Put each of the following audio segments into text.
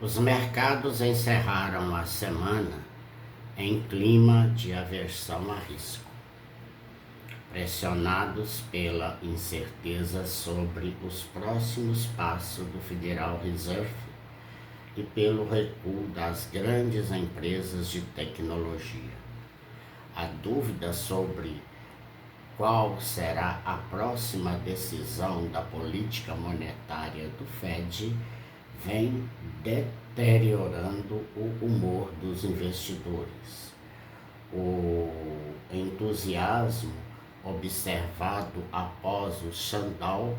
Os mercados encerraram a semana em clima de aversão a risco, pressionados pela incerteza sobre os próximos passos do Federal Reserve e pelo recuo das grandes empresas de tecnologia. A dúvida sobre qual será a próxima decisão da política monetária do Fed vem deteriorando o humor dos investidores. O entusiasmo observado após o shutdown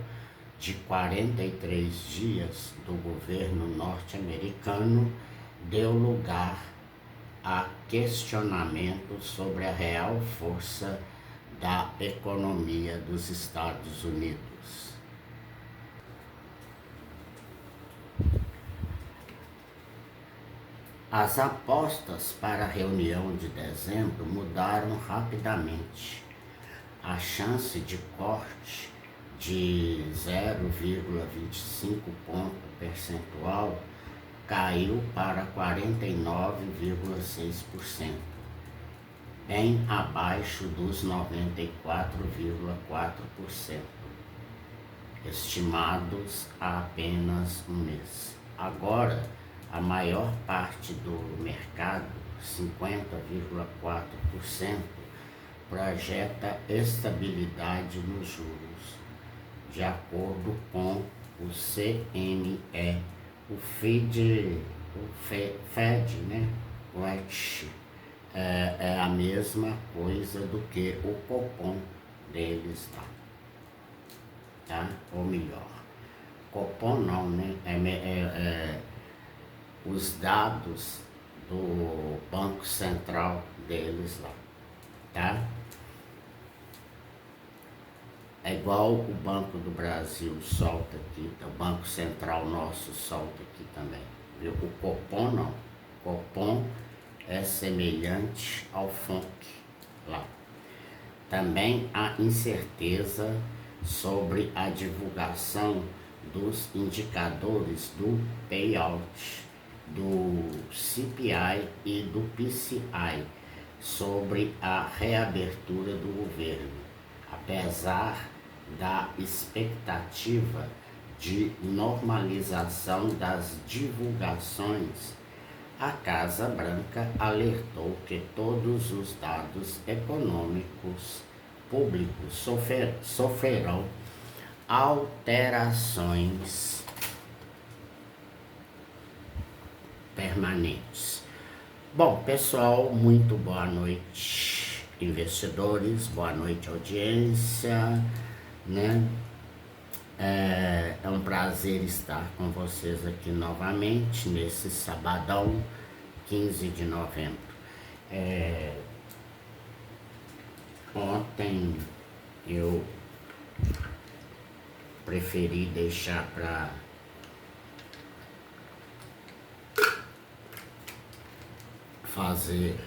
de 43 dias do governo norte-americano deu lugar a questionamentos sobre a real força da economia dos Estados Unidos. As apostas para a reunião de dezembro mudaram rapidamente. A chance de corte de 0,25 ponto percentual caiu para 49,6%, bem abaixo dos 94,4%, estimados há apenas um mês. Agora, a maior parte do mercado, 50,4%, projeta estabilidade nos juros, de acordo com o CME, o Fed, né? Watch, é a mesma coisa do que o Copom deles lá, tá? Ou melhor, Copom não, né? Os dados do Banco Central deles lá, tá? É igual o Banco do Brasil solta aqui, o Banco Central nosso solta aqui também, viu? O Copom não, o Copom é semelhante ao FONC lá. Também há incerteza sobre a divulgação dos indicadores do payout, do CPI e do PCI sobre a reabertura do governo, apesar da expectativa de normalização das divulgações. A Casa Branca alertou que todos os dados econômicos públicos sofrerão alterações permanentes. Bom, pessoal, muito boa noite, investidores, boa noite, audiência, né? É um prazer estar com vocês aqui novamente nesse sabadão, 15 de novembro. Ontem eu preferi deixar para fazer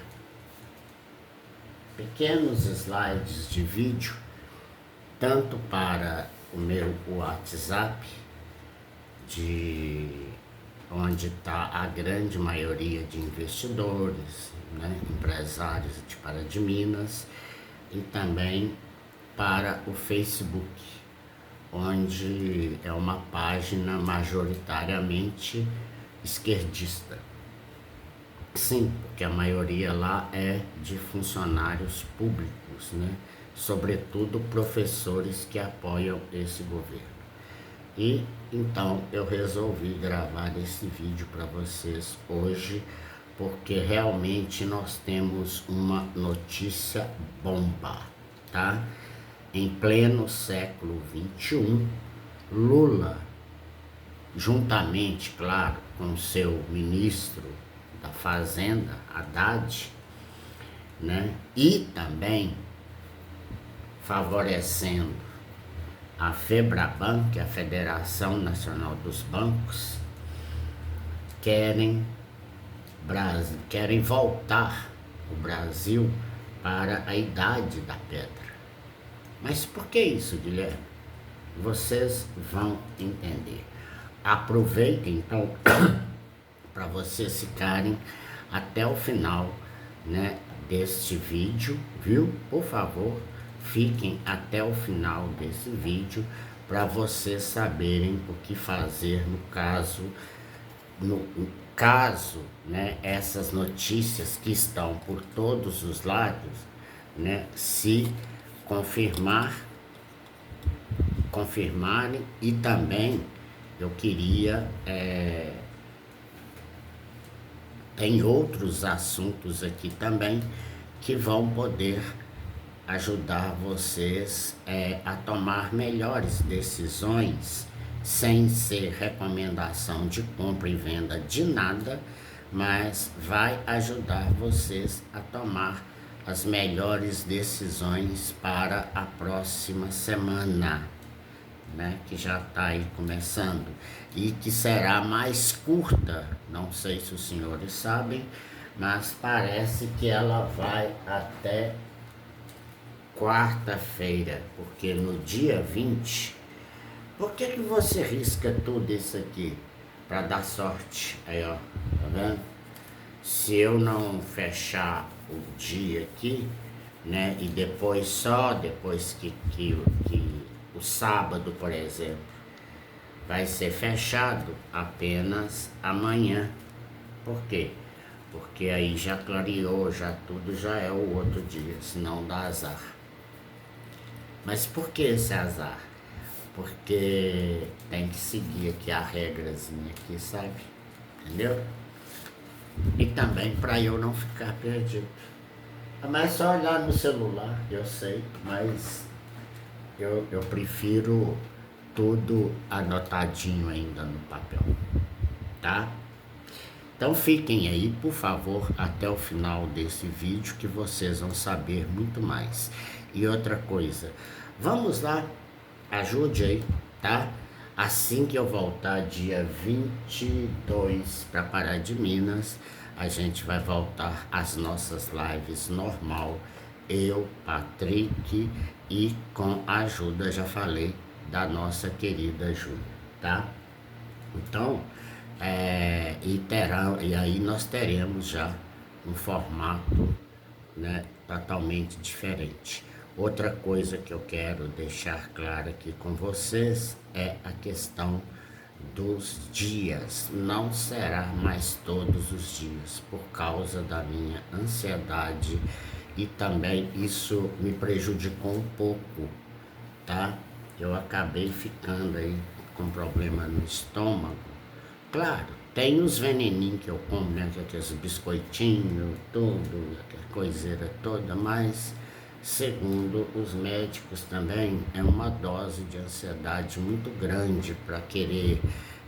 pequenos slides de vídeo, tanto para o meu WhatsApp, onde está a grande maioria de investidores, né, empresários de Minas, e também para o Facebook, onde é uma página majoritariamente esquerdista. Sim, porque a maioria lá é de funcionários públicos, né? Sobretudo professores que apoiam esse governo. E então eu resolvi gravar esse vídeo para vocês hoje, porque realmente nós temos uma notícia bomba, tá? Em pleno século XXI, Lula, juntamente, claro, com seu ministro da Fazenda, Haddad, né? E também favorecendo a FEBRABAN, que é a Federação Nacional dos Bancos, querem voltar o Brasil para a idade da pedra. Mas por que isso, Guilherme? Vocês vão entender. Aproveitem então para vocês ficarem até o final, né, deste vídeo, viu? Por favor, fiquem até o final desse vídeo para vocês saberem o que fazer no caso, né, essas notícias que estão por todos os lados, né, se confirmarem. E também eu queria tem outros assuntos aqui também que vão poder ajudar vocês a tomar melhores decisões, sem ser recomendação de compra e venda de nada, mas vai ajudar vocês a tomar as melhores decisões para a próxima semana, né, que já está aí começando e que será mais curta. Não sei se os senhores sabem, mas parece que ela vai até quarta-feira, porque no dia 20, por que você risca tudo isso aqui? Para dar sorte. Aí, ó, tá vendo? Se eu não fechar o dia aqui, né, e depois, só depois que o sábado, por exemplo, vai ser fechado apenas amanhã. Por quê? Porque aí já clareou, já tudo já é o outro dia, senão dá azar. Mas por que esse azar? Porque tem que seguir aqui a regrazinha aqui, sabe? Entendeu? E também para eu não ficar perdido. Mas só olhar no celular, eu sei, mas eu prefiro tudo anotadinho ainda no papel, tá? Então fiquem aí, por favor, até o final desse vídeo que vocês vão saber muito mais. E outra coisa, vamos lá, ajude aí, tá? Assim que eu voltar dia 22 para Pará de Minas, a gente vai voltar às nossas lives normal, eu, Patrick, e com a ajuda, já falei, da nossa querida Júlia, tá? Então, e aí nós teremos já um formato, né, totalmente diferente. Outra coisa que eu quero deixar claro aqui com vocês é a questão dos dias. Não será mais todos os dias, por causa da minha ansiedade, e também isso me prejudicou um pouco, tá? Eu acabei ficando aí com problema no estômago. Claro, tem os veneninhos que eu como, né, aqueles biscoitinhos, tudo, aquela coiseira toda, mas segundo os médicos também é uma dose de ansiedade muito grande para querer,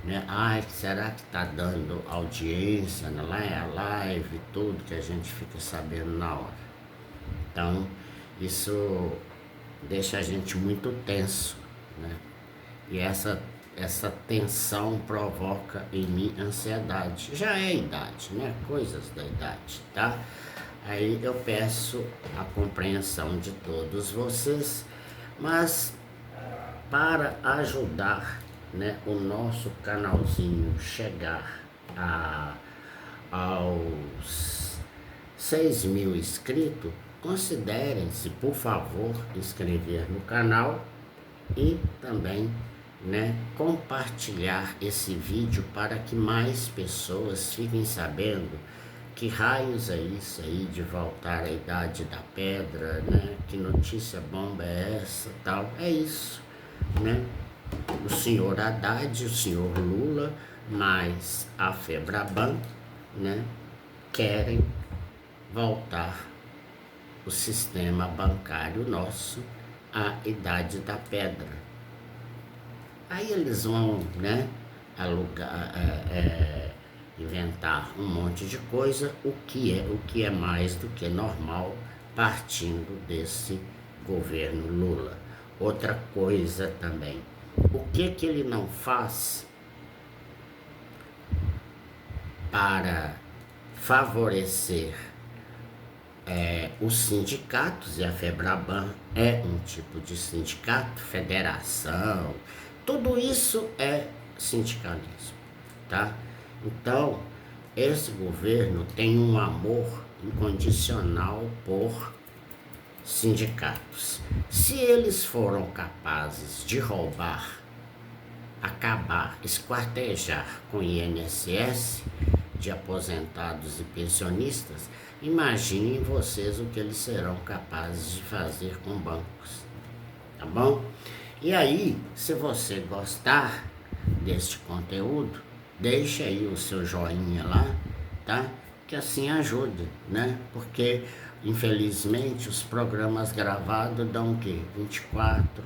né? Ai, será que tá dando audiência na live, tudo que a gente fica sabendo na hora. Então, isso deixa a gente muito tenso, né? E essa tensão provoca em mim ansiedade. Já é idade, né? Coisas da idade, tá? Aí eu peço a compreensão de todos vocês, mas para ajudar, né, o nosso canalzinho chegar aos 6.000 inscritos, considerem-se, por favor, inscrever no canal e também, né, compartilhar esse vídeo para que mais pessoas fiquem sabendo que raios é isso aí de voltar à idade da pedra, né? Que notícia bomba é essa, tal? É isso, né? O senhor Haddad, o senhor Lula, mais a Febraban, né, querem voltar o sistema bancário nosso à idade da pedra. Aí eles vão, né, alugar, inventar um monte de coisa, o que é mais do que normal, partindo desse governo Lula. Outra coisa também, o que ele não faz para favorecer os sindicatos, e a Febraban é um tipo de sindicato, federação, tudo isso é sindicalismo, tá? Então, esse governo tem um amor incondicional por sindicatos. Se eles foram capazes de roubar, acabar, esquartejar com o INSS de aposentados e pensionistas, imaginem vocês o que eles serão capazes de fazer com bancos, tá bom? E aí, se você gostar deste conteúdo, deixa aí o seu joinha lá, tá? Que assim ajuda, né? Porque, infelizmente, os programas gravados dão o quê? 24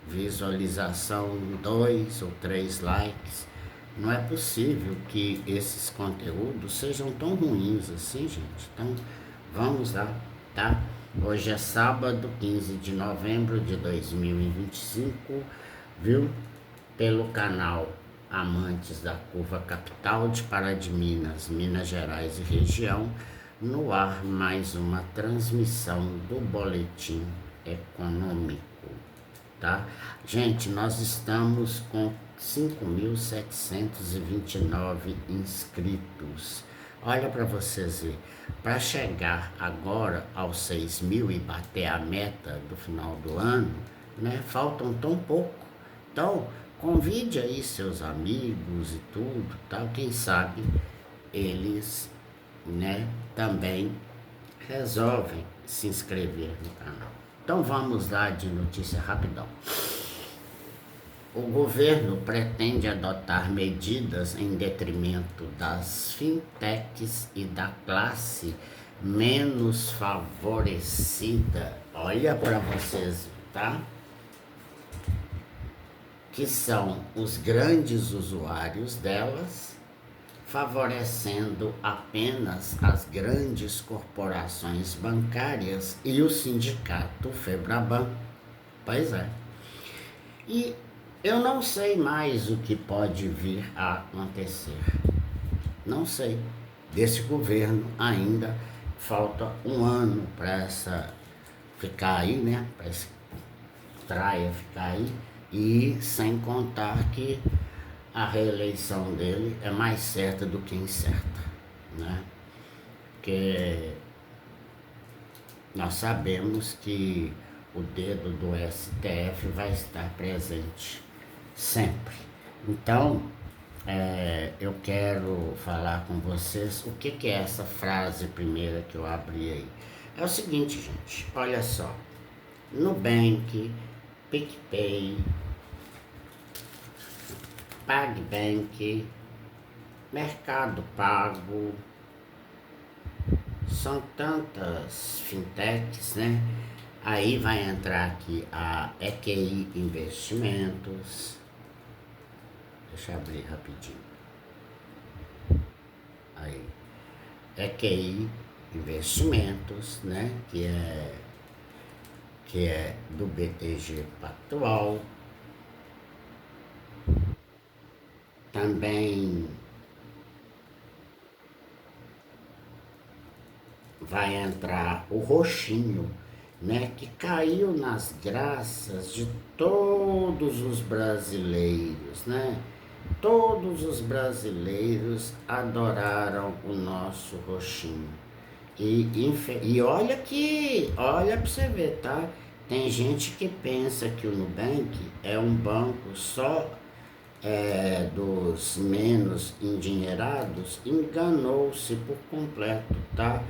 visualização, 2 ou 3 likes. Não é possível que esses conteúdos sejam tão ruins assim, gente. Então, vamos lá, tá? Hoje é sábado, 15 de novembro de 2025, viu? Pelo canal Amantes da Curva Capital de Pará de Minas, Minas Gerais e região, no ar mais uma transmissão do Boletim Econômico, tá? Gente, nós estamos com 5.729 inscritos. Olha para vocês verem, para chegar agora aos 6.000 e bater a meta do final do ano, né? Faltam tão pouco. Então, convide aí seus amigos e tudo, tal. Quem sabe eles, né, também resolvem se inscrever no canal. Então vamos lá de notícia rapidão. O governo pretende adotar medidas em detrimento das fintechs e da classe menos favorecida. Olha para vocês, tá? Que são os grandes usuários delas, favorecendo apenas as grandes corporações bancárias e o sindicato Febraban. Pois é. E eu não sei mais o que pode vir a acontecer. Não sei. Desse governo ainda falta um ano para essa ficar aí, né? Para essa traia ficar aí. E sem contar que a reeleição dele é mais certa do que incerta, né? Porque nós sabemos que o dedo do STF vai estar presente sempre. Então, eu quero falar com vocês o que é essa frase primeira que eu abri aí. É o seguinte, gente, olha só. Nubank, PicPay, PagBank, Mercado Pago, são tantas fintechs, né? Aí vai entrar aqui a EQI Investimentos. Deixa eu abrir rapidinho. Aí, EQI Investimentos, né? Que é do BTG Pactual. Também vai entrar o Roxinho, né, que caiu nas graças de todos os brasileiros, né? Todos os brasileiros adoraram o nosso Roxinho. E olha para você ver, tá? Tem gente que pensa que o Nubank é um banco só dos menos endinheirados. Enganou-se por completo, tá?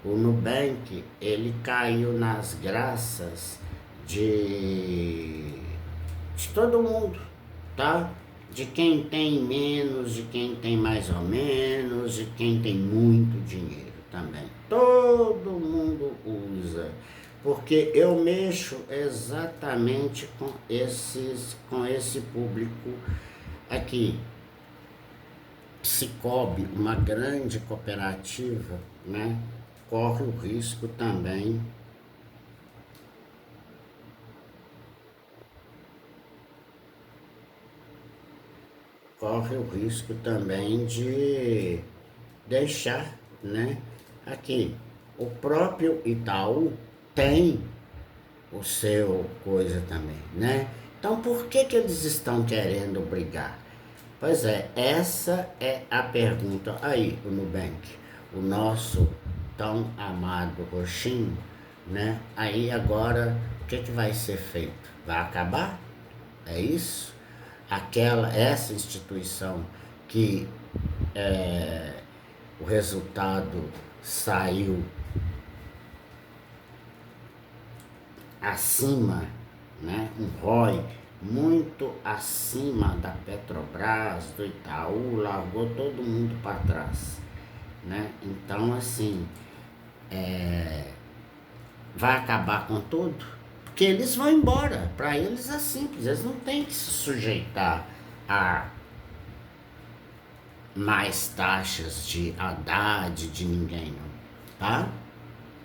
O Nubank, ele caiu nas graças de todo mundo, tá? De quem tem menos, de quem tem mais ou menos, de quem tem muito dinheiro também. Todo mundo usa, porque eu mexo exatamente com esse público aqui. Sicoob, uma grande cooperativa, né? Corre o risco também de deixar, né? Aqui, o próprio Itaú tem o seu coisa também, né? Então, por que eles estão querendo brigar? Pois é, essa é a pergunta aí, o Nubank, o nosso tão amado roxinho, né? Aí agora, o que vai ser feito? Vai acabar? É isso? Essa instituição que o resultado saiu acima, né? Um ROI muito acima da Petrobras, do Itaú, largou todo mundo para trás, né? Então, assim, vai acabar com tudo, porque eles vão embora. Para eles é simples, eles não têm que se sujeitar a mais taxas de Haddad, de ninguém, não, tá?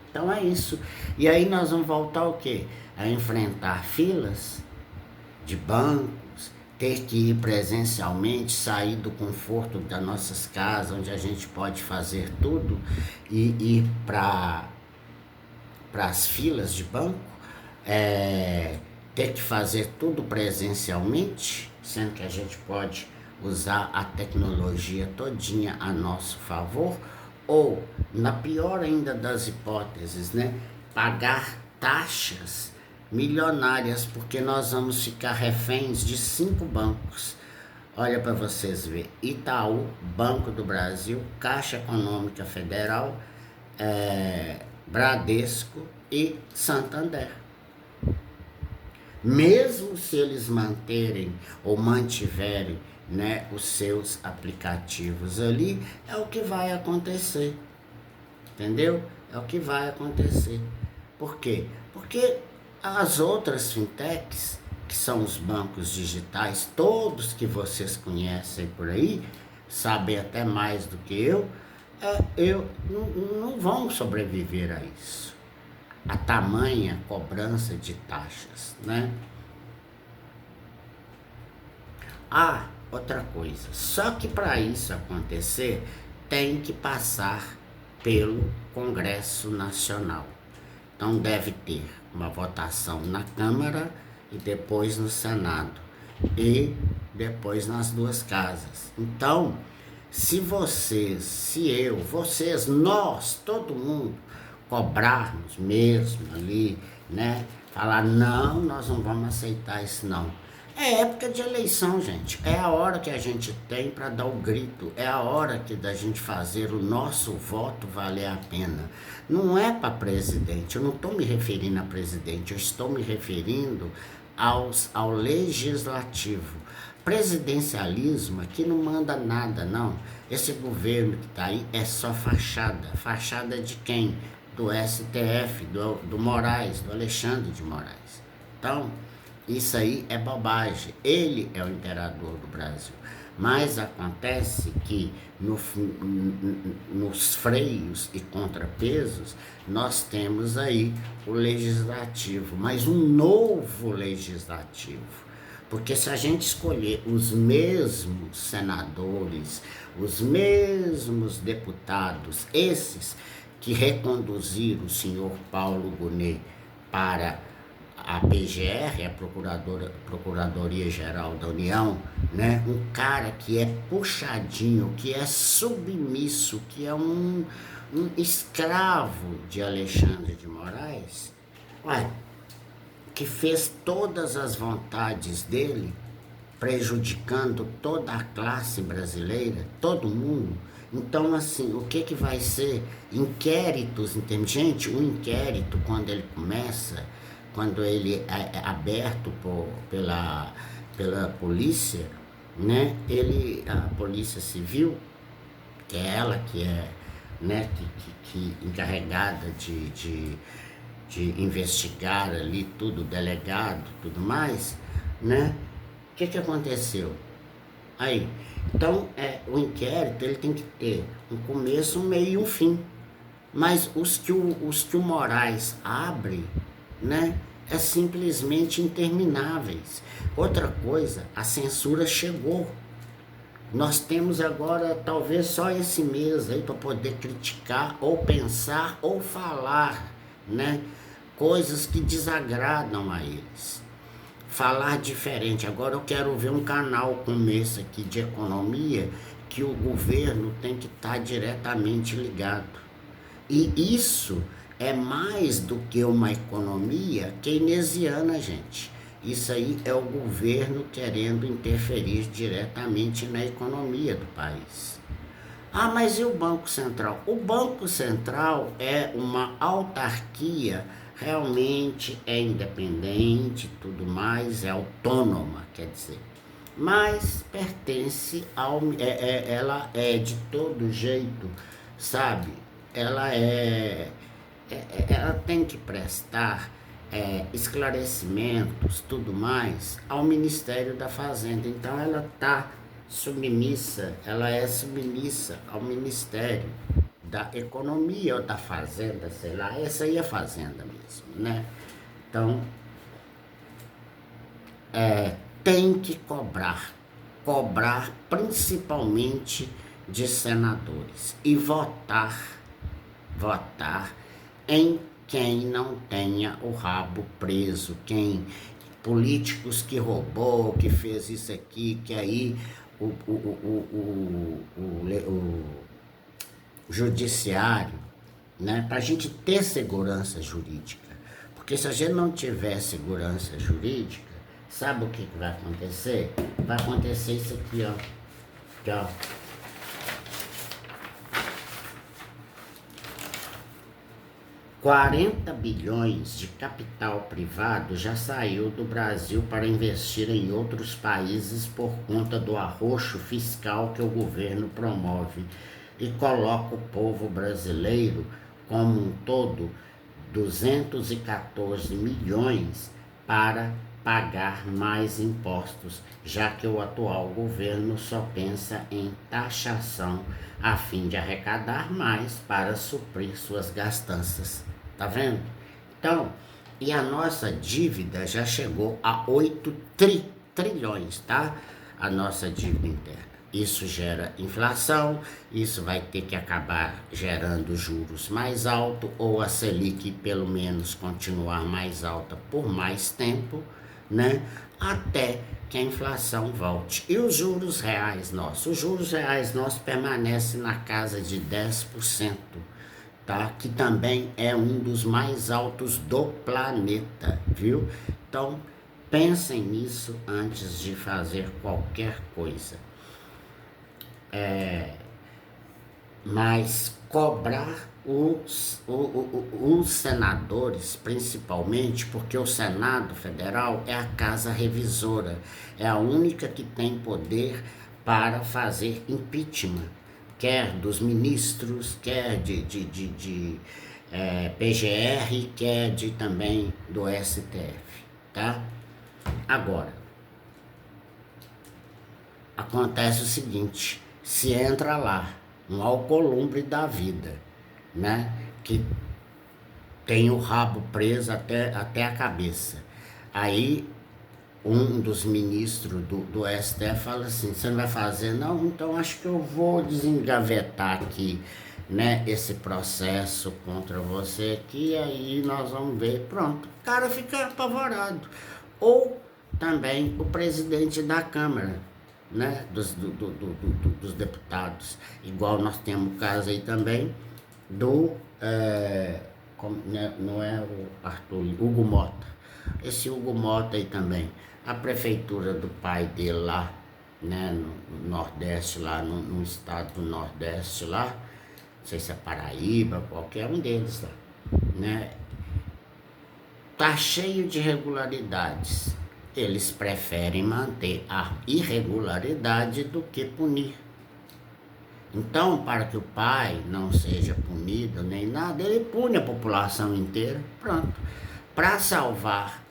Então é isso. E aí nós vamos voltar o quê? A enfrentar filas de bancos, ter que ir presencialmente, sair do conforto das nossas casas, onde a gente pode fazer tudo, e ir para as filas de banco, ter que fazer tudo presencialmente, sendo que a gente pode usar a tecnologia todinha a nosso favor, ou, na pior ainda das hipóteses, né, pagar taxas milionárias, porque nós vamos ficar reféns de 5 bancos. Olha para vocês verem: Itaú, Banco do Brasil, Caixa Econômica Federal, Bradesco e Santander. Mesmo se eles manterem ou mantiverem, né, os seus aplicativos ali, é o que vai acontecer, entendeu? É o que vai acontecer. Por quê? Porque as outras fintechs, que são os bancos digitais, todos que vocês conhecem por aí, sabem até mais do que eu não vão sobreviver a isso, a tamanha cobrança de taxas, né? Outra coisa, só que para isso acontecer, tem que passar pelo Congresso Nacional. Então deve ter uma votação na Câmara e depois no Senado e depois nas duas casas. Então, se nós, todo mundo, cobrarmos mesmo ali, né? Falar, não, nós não vamos aceitar isso não. É época de eleição, gente. É a hora que a gente tem para dar o grito. É a hora da gente fazer o nosso voto valer a pena. Não é para presidente. Eu não estou me referindo a presidente. Eu estou me referindo ao legislativo. Presidencialismo aqui não manda nada, não. Esse governo que está aí é só fachada. Fachada de quem? Do STF, do Moraes, do Alexandre de Moraes. Então, isso aí é bobagem. Ele é o imperador do Brasil. Mas acontece que nos freios e contrapesos, nós temos aí o legislativo, mas um novo legislativo. Porque se a gente escolher os mesmos senadores, os mesmos deputados, esses que reconduziram o senhor Paulo Gonet para a PGR, a Procuradoria Geral da União, né? Um cara que é puxadinho, que é submisso, que é um escravo de Alexandre de Moraes, que fez todas as vontades dele, prejudicando toda a classe brasileira, todo mundo. Então, assim, o que vai ser? Inquéritos, entende? Gente, um inquérito, quando ele começa, quando ele é aberto pela polícia, né? A polícia civil, que é ela que é, né, que encarregada de investigar ali tudo, delegado, tudo mais, né? O que aconteceu? Aí, então, o inquérito ele tem que ter um começo, um meio e um fim. Mas os que o Moraes abre, né, é simplesmente intermináveis. Outra coisa, a censura chegou. Nós temos agora talvez só esse mês aí para poder criticar, ou pensar, ou falar, né, coisas que desagradam a eles. falar diferente. Agora eu quero ver um canal como esse aqui de economia, que o governo tem que estar diretamente ligado. E isso é mais do que uma economia keynesiana, gente. Isso aí é o governo querendo interferir diretamente na economia do país. Ah, mas e o Banco Central? O Banco Central é uma autarquia, realmente é independente, tudo mais, é autônoma, quer dizer. Mas pertence ao. Ela é de todo jeito, sabe? Ela ela tem que prestar esclarecimentos, tudo mais, ao Ministério da Fazenda. Então ela está submissa, ela é submissa ao Ministério da Economia ou da Fazenda, sei lá, essa aí é Fazenda mesmo, né? Então, tem que cobrar principalmente de senadores e votar em quem não tenha o rabo preso, quem políticos que roubou, que fez isso aqui, que aí o judiciário, né, para a gente ter segurança jurídica. Porque se a gente não tiver segurança jurídica, sabe o que vai acontecer? Vai acontecer isso aqui, ó. Aqui, ó. 40 bilhões de capital privado já saiu do Brasil para investir em outros países por conta do arroxo fiscal que o governo promove e coloca o povo brasileiro como um todo 214 milhões para pagar mais impostos, já que o atual governo só pensa em taxação a fim de arrecadar mais para suprir suas gastanças. Tá vendo? Então, e a nossa dívida já chegou a 8 trilhões, tá? A nossa dívida interna. Isso gera inflação, isso vai ter que acabar gerando juros mais altos, ou a Selic pelo menos continuar mais alta por mais tempo, né? Até que a inflação volte. E os juros reais nossos? Os juros reais nossos permanecem na casa de 10%, tá? Que também é um dos mais altos do planeta, viu? Então, pensem nisso antes de fazer qualquer coisa. Mas cobrar os senadores, principalmente, porque o Senado Federal é a casa revisora, é a única que tem poder para fazer impeachment, quer dos ministros, quer de PGR, quer também do STF, tá? Agora, acontece o seguinte, se entra lá um alcolumbre da vida, né, que tem o rabo preso até a cabeça, aí um dos ministros do STF fala assim, você não vai fazer não? Então acho que eu vou desengavetar aqui, né, esse processo contra você aqui, aí nós vamos ver, pronto, o cara fica apavorado. Ou também o presidente da Câmara, né, dos deputados, igual nós temos o caso aí também do, não é o Arthur, Hugo Mota, esse Hugo Mota aí também, a prefeitura do pai dele lá, né, no Nordeste lá, no estado do Nordeste lá, não sei se é Paraíba, qualquer um deles lá, né, tá cheio de irregularidades. Eles preferem manter a irregularidade do que punir. Então, para que o pai não seja punido nem nada, ele pune a população inteira, pronto. Para salvar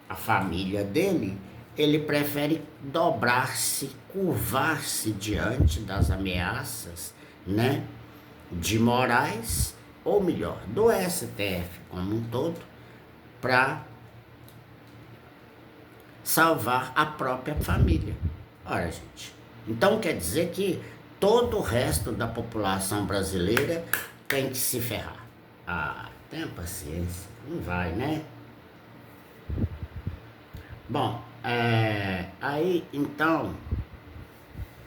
a família dele, ele prefere dobrar-se, curvar-se diante das ameaças, né, de Moraes, ou melhor, do STF como um todo, para salvar a própria família. Olha, gente, então quer dizer que todo o resto da população brasileira tem que se ferrar. Ah, tenha paciência, não vai, né? Bom, aí então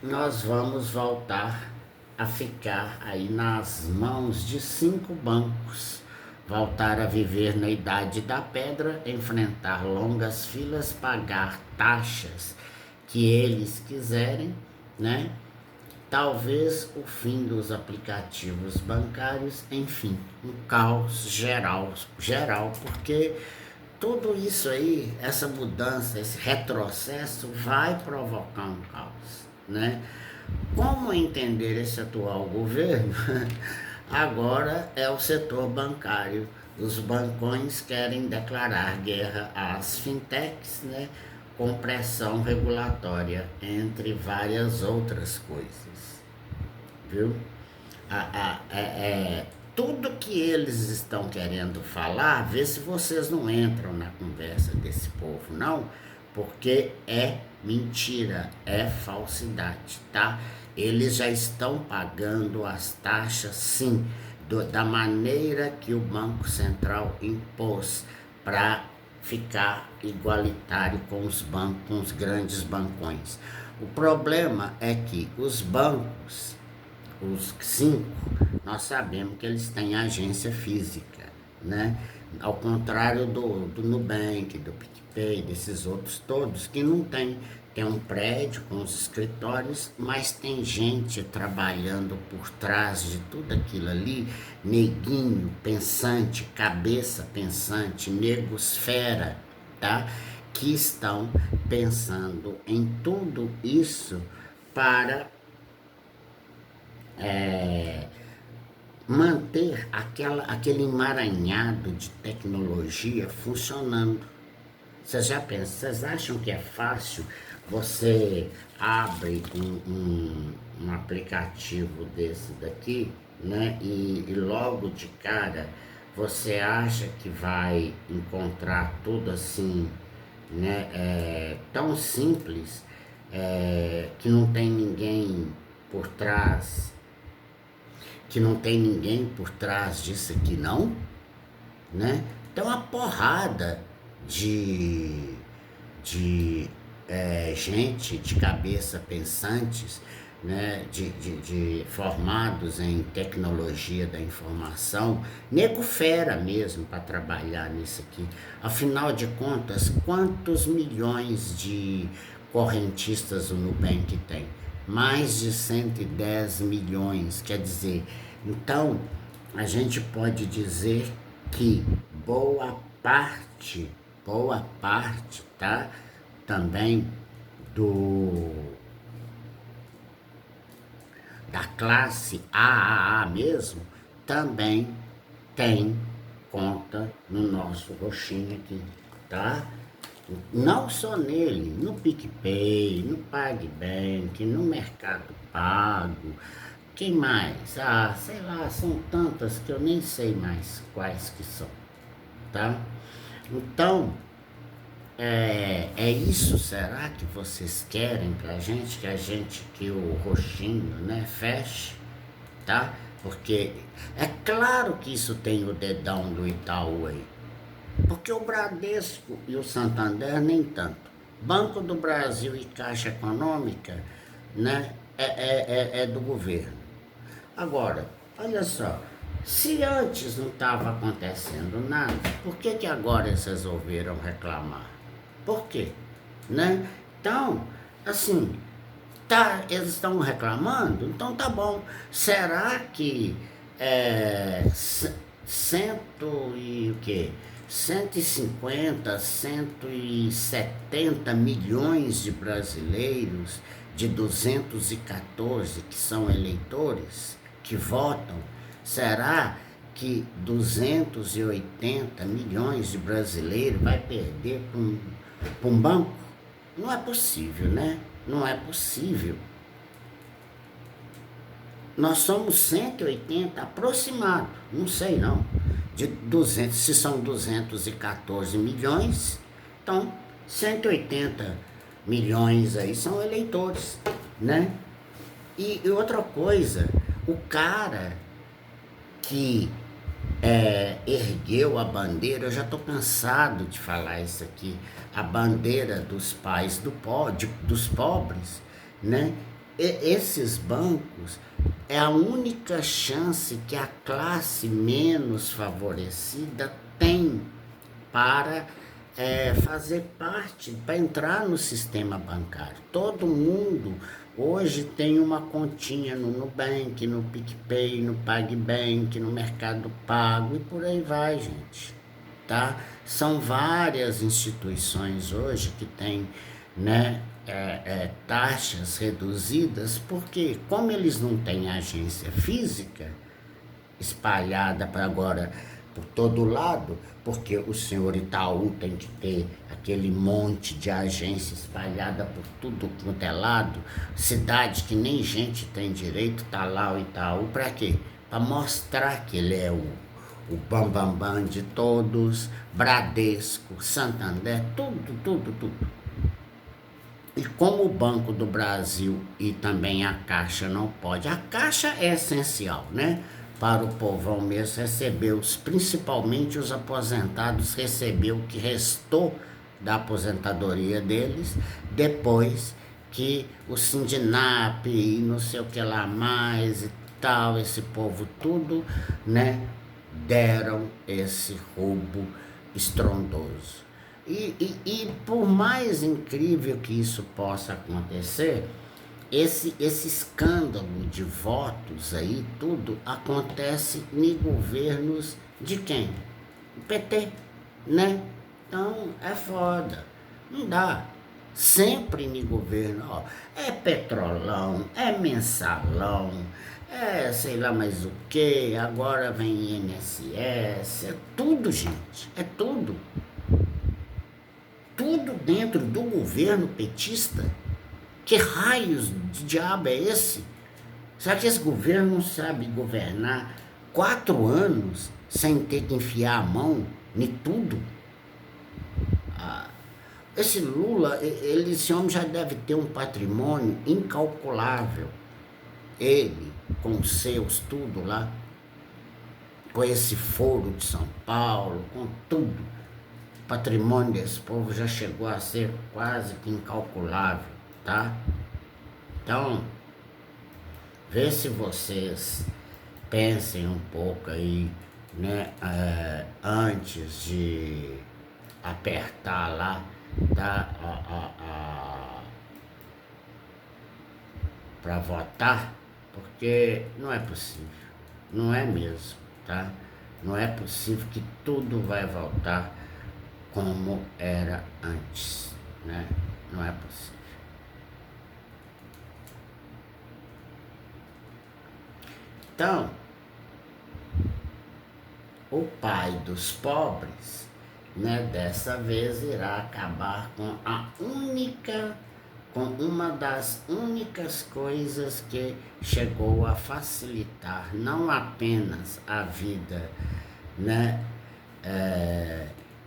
nós vamos voltar a ficar aí nas mãos de 5 bancos, voltar a viver na idade da pedra, enfrentar longas filas, pagar taxas que eles quiserem, né? Talvez o fim dos aplicativos bancários, enfim, um caos geral, porque tudo isso aí, essa mudança, esse retrocesso vai provocar um caos, né? Como entender esse atual governo? Agora é o setor bancário. Os bancões querem declarar guerra às fintechs, né? Com pressão regulatória, entre várias outras coisas, viu? Tudo que eles estão querendo falar, vê se vocês não entram na conversa desse povo, não, porque é mentira, é falsidade, tá? Eles já estão pagando as taxas, sim, da maneira que o Banco Central impôs para ficar igualitário com os bancos, com os grandes bancões. O problema é que os bancos, os 5, nós sabemos que eles têm agência física, né? Ao contrário do Nubank, do PicPay, desses outros todos, que não tem. Tem um prédio com os escritórios, mas tem gente trabalhando por trás de tudo aquilo ali, neguinho, pensante, cabeça pensante, negosfera, tá? Que estão pensando em tudo isso para manter aquele emaranhado de tecnologia funcionando. Vocês acham que é fácil você abre um aplicativo desse daqui, né? E logo de cara você acha que vai encontrar tudo assim, né? Tão simples, que não tem ninguém por trás, que não tem ninguém por trás disso aqui não, né? Tem uma porrada de gente de cabeça pensantes, né? De formados em tecnologia da informação, nego fera mesmo para trabalhar nisso aqui. Afinal de contas, quantos milhões de correntistas o Nubank tem? Mais de 110 milhões, quer dizer, então a gente pode dizer que boa parte, tá? Também do da classe AAA mesmo, também tem conta no nosso roxinho aqui, tá? Não só nele, no PicPay, no PagBank, no Mercado Pago, quem mais? Ah, sei lá, são tantas que eu nem sei mais quais que são, tá? Então, é isso, será que vocês querem pra gente, que o roxinho, né, feche, tá? Porque é claro que isso tem o dedão do Itaú aí, porque o Bradesco e o Santander nem tanto. Banco do Brasil e Caixa Econômica, né, é do governo. Agora, olha só, se antes não estava acontecendo nada, por que agora eles resolveram reclamar? Por quê? Né? Então, assim, eles estão reclamando? Então tá bom. Será que cento e o quê? 150, 170 milhões de brasileiros de 214 que são eleitores, que votam, será que 280 milhões de brasileiros vai perder para um banco? Não é possível, né? Não é possível. Nós somos 180 aproximado, não sei não, de 200, se são 214 milhões, então 180 milhões aí são eleitores, né? E outra coisa, o cara que ergueu a bandeira, eu já estou cansado de falar isso aqui, a bandeira dos pais dos pobres, né? Esses bancos é a única chance que a classe menos favorecida tem para fazer parte, para entrar no sistema bancário. Todo mundo hoje tem uma continha no Nubank, no PicPay, no PagBank, no Mercado Pago e por aí vai, gente. Tá? São várias instituições hoje que têm, né, taxas reduzidas, porque como eles não têm agência física espalhada para agora por todo lado, porque o senhor Itaú tem que ter aquele monte de agência espalhada por tudo quanto é lado, cidade que nem gente tem direito, tá lá o Itaú, para quê? Para mostrar que ele é o bambambam de todos, Bradesco, Santander, tudo. E como o Banco do Brasil e também a Caixa não pode, a Caixa é essencial, né? Para o povão mesmo receber, principalmente os aposentados, receber o que restou da aposentadoria deles, depois que o Sindinap e não sei o que lá mais e tal, esse povo tudo, né, deram esse roubo estrondoso. E por mais incrível que isso possa acontecer, esse escândalo de votos aí, tudo, acontece em governos de quem? O PT, né? Então, é foda. Não dá. Sempre em governo, ó, é petrolão, é mensalão, é sei lá mais o que, agora vem INSS, é tudo, gente, é tudo. Tudo dentro do governo petista. Que raios de diabo é esse? Será que esse governo não sabe governar 4 anos sem ter que enfiar a mão em tudo? Esse Lula, esse homem já deve ter um patrimônio incalculável. Ele, com os seus, tudo lá, com esse foro de São Paulo, com tudo. O patrimônio desse povo já chegou a ser quase que incalculável. Tá? Então, vê se vocês pensem um pouco aí, né, antes de apertar lá, tá, para votar, porque não é possível, não é mesmo, tá? Não é possível que tudo vai voltar como era antes, né? Não é possível. Então, o pai dos pobres, né, dessa vez irá acabar com uma das únicas coisas que chegou a facilitar não apenas a vida, né,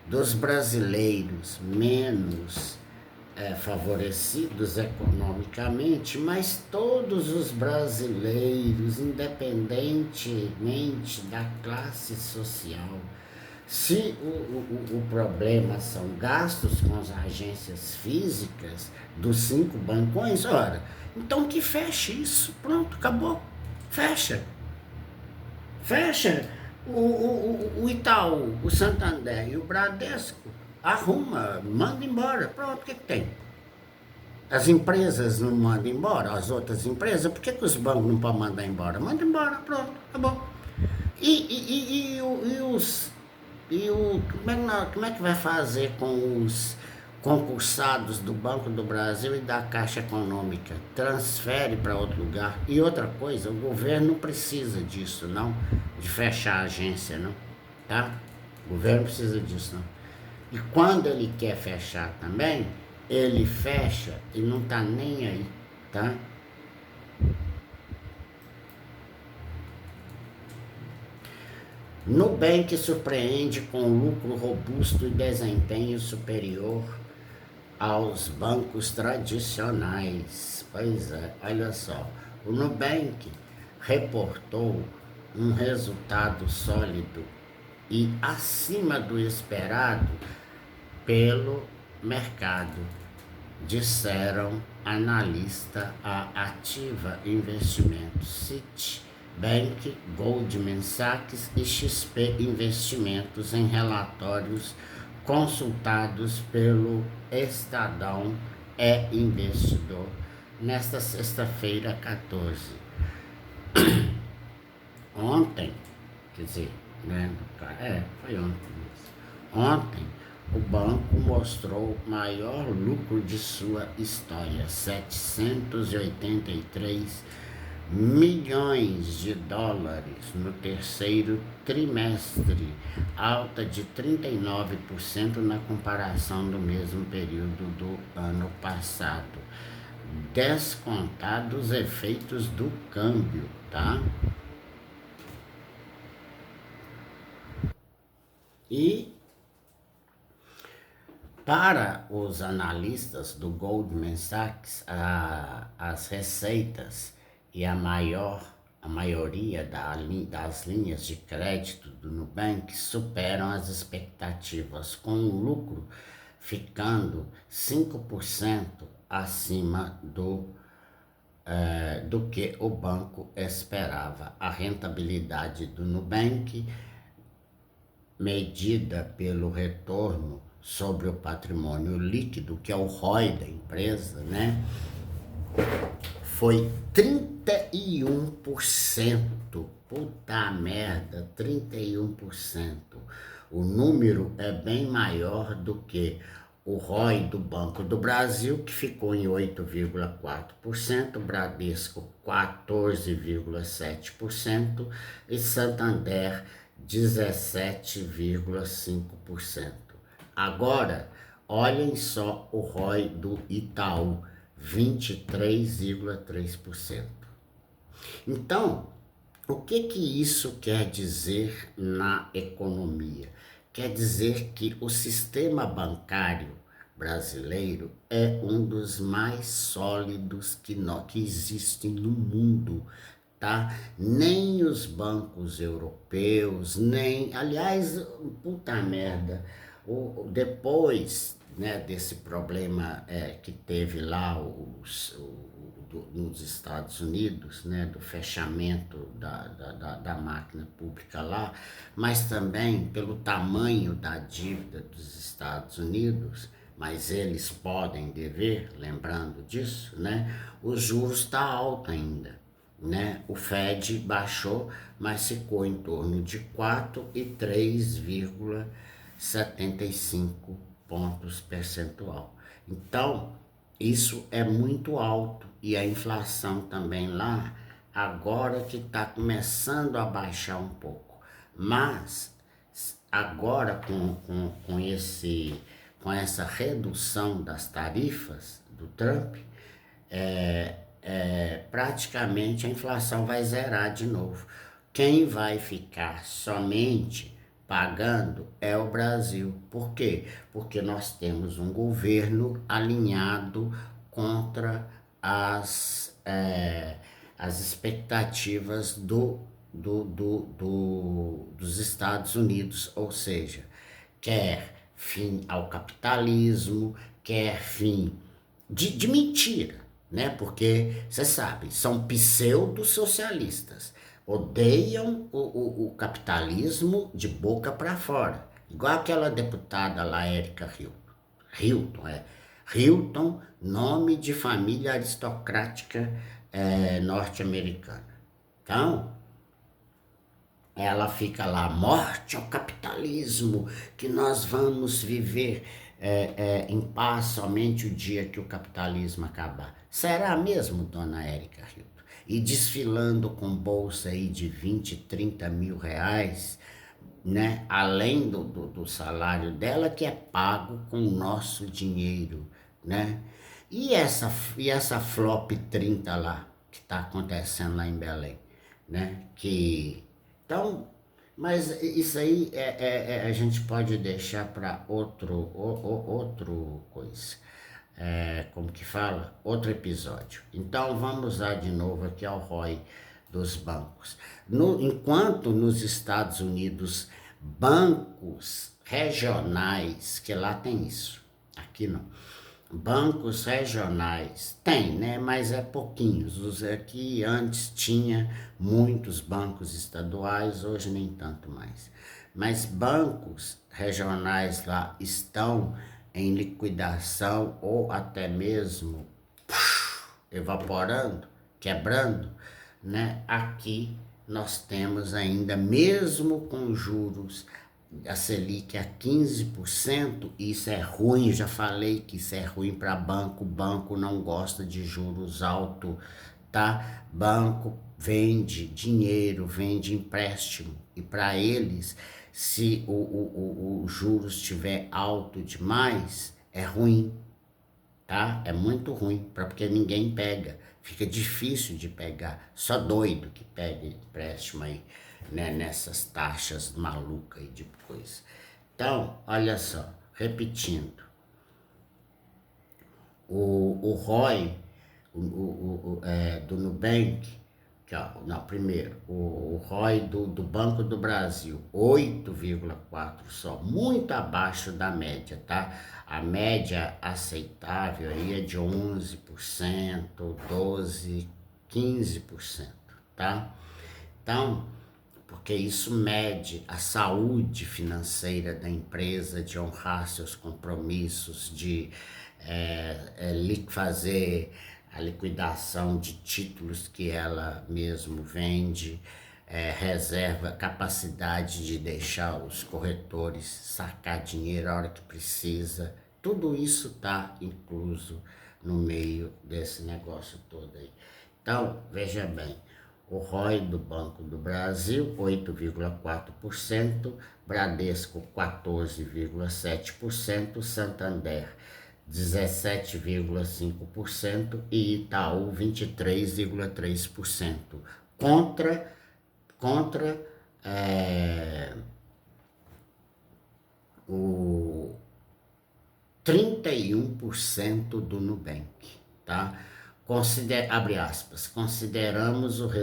dos brasileiros menos favorecidos economicamente, mas todos os brasileiros, independentemente da classe social. Se o problema são gastos com as agências físicas dos 5 bancões, ora, então que feche isso, pronto, acabou, fecha o Itaú, o Santander e o Bradesco, arruma, manda embora, pronto, o que tem? As empresas não mandam embora, as outras empresas, por que os bancos não podem mandar embora? Manda embora, pronto, acabou. Como é que vai fazer com os concursados do Banco do Brasil e da Caixa Econômica? Transfere para outro lugar. E outra coisa, o governo não precisa disso, não, de fechar a agência, não, tá? O governo não precisa disso, não. E quando ele quer fechar também, ele fecha e não tá nem aí, tá? Nubank surpreende com lucro robusto e desempenho superior aos bancos tradicionais. Pois é, olha só, o Nubank reportou um resultado sólido e acima do esperado pelo mercado, disseram analista a Ativa Investimentos, Citibank, Goldman Sachs e XP Investimentos em relatórios consultados pelo Estadão Investidor nesta sexta-feira 14. Ontem, quer dizer, né? Foi ontem mesmo. Ontem, o banco mostrou o maior lucro de sua história, 783 milhões de dólares no terceiro trimestre, alta de 39% na comparação do mesmo período do ano passado, descontados os efeitos do câmbio, tá? E para os analistas do Goldman Sachs, as receitas e a maioria das linhas de crédito do Nubank superam as expectativas, com o lucro ficando 5% acima do que o banco esperava. A rentabilidade do Nubank, medida pelo retorno sobre o patrimônio líquido, que é o ROI da empresa, né? Foi 31%. Puta merda, 31%. O número é bem maior do que o ROI do Banco do Brasil, que ficou em 8,4%, Bradesco 14,7% e Santander 17,5%. Agora, olhem só o ROI do Itaú, 23,3%. Então, o que isso quer dizer na economia? Quer dizer que o sistema bancário brasileiro é um dos mais sólidos que existem no mundo, tá? Nem os bancos europeus, aliás, puta merda, depois, né, desse problema que teve lá nos Estados Unidos, né, do fechamento da máquina pública lá, mas também pelo tamanho da dívida dos Estados Unidos, mas eles podem dever, lembrando disso, né, os juros está alto ainda, né? O Fed baixou, mas ficou em torno de 4 e 3,75 pontos percentual. Então, isso é muito alto e a inflação também lá, agora que está começando a baixar um pouco. Mas, agora com essa redução das tarifas do Trump, praticamente a inflação vai zerar de novo. Quem vai ficar somente pagando é o Brasil. Por quê? Porque nós temos um governo alinhado contra as expectativas dos Estados Unidos, ou seja, quer fim ao capitalismo, quer fim de mentira, né? Porque, você sabe, são pseudo-socialistas, odeiam o capitalismo de boca para fora, igual aquela deputada lá, Érica Hilton, nome de família aristocrática norte-americana. Então, ela fica lá, morte ao capitalismo, que nós vamos viver em paz somente o dia que o capitalismo acabar. Será mesmo, dona Érica Hilton? E desfilando com bolsa aí de 20, 30 mil reais, né? Além do salário dela, que é pago com o nosso dinheiro, né? E essa flop 30 lá, que está acontecendo lá em Belém, né? Então, mas isso aí a gente pode deixar para outro coisa. Como que fala? Outro episódio. Então, vamos lá de novo aqui ao ROI dos bancos. Enquanto nos Estados Unidos Bancos regionais, que lá tem isso, aqui não. Bancos regionais tem, né? Mas é pouquinhos. Os aqui antes tinha muitos bancos estaduais, hoje nem tanto mais. Mas bancos regionais lá estão em liquidação ou até mesmo evaporando, quebrando, né? Aqui nós temos ainda, mesmo com juros a Selic a 15%, isso é ruim, já falei que isso é ruim para banco, banco não gosta de juros altos, tá? Banco vende dinheiro, vende empréstimo, e para eles, se o juros estiver alto demais, é ruim, tá? É muito ruim, porque ninguém pega, fica difícil de pegar, só doido que pega empréstimo aí, né? Nessas taxas malucas aí de coisa. Então, olha só, repetindo, o ROI do Nubank, que, ó, não, primeiro, o ROI do Banco do Brasil, 8,4 só, muito abaixo da média, tá? A média aceitável aí é de 11%, 12%, 15%, tá? Então, porque isso mede a saúde financeira da empresa, de honrar seus compromissos, de fazer a liquidação de títulos que ela mesmo vende, reserva, capacidade de deixar os corretores sacar dinheiro a hora que precisa. Tudo isso está incluso no meio desse negócio todo aí. Então, veja bem, o ROI do Banco do Brasil, 8,4%, Bradesco, 14,7%, Santander, 17,5% e Itaú, 23,3%. Contra o 31% do Nubank, tá? Abre aspas, consideramos os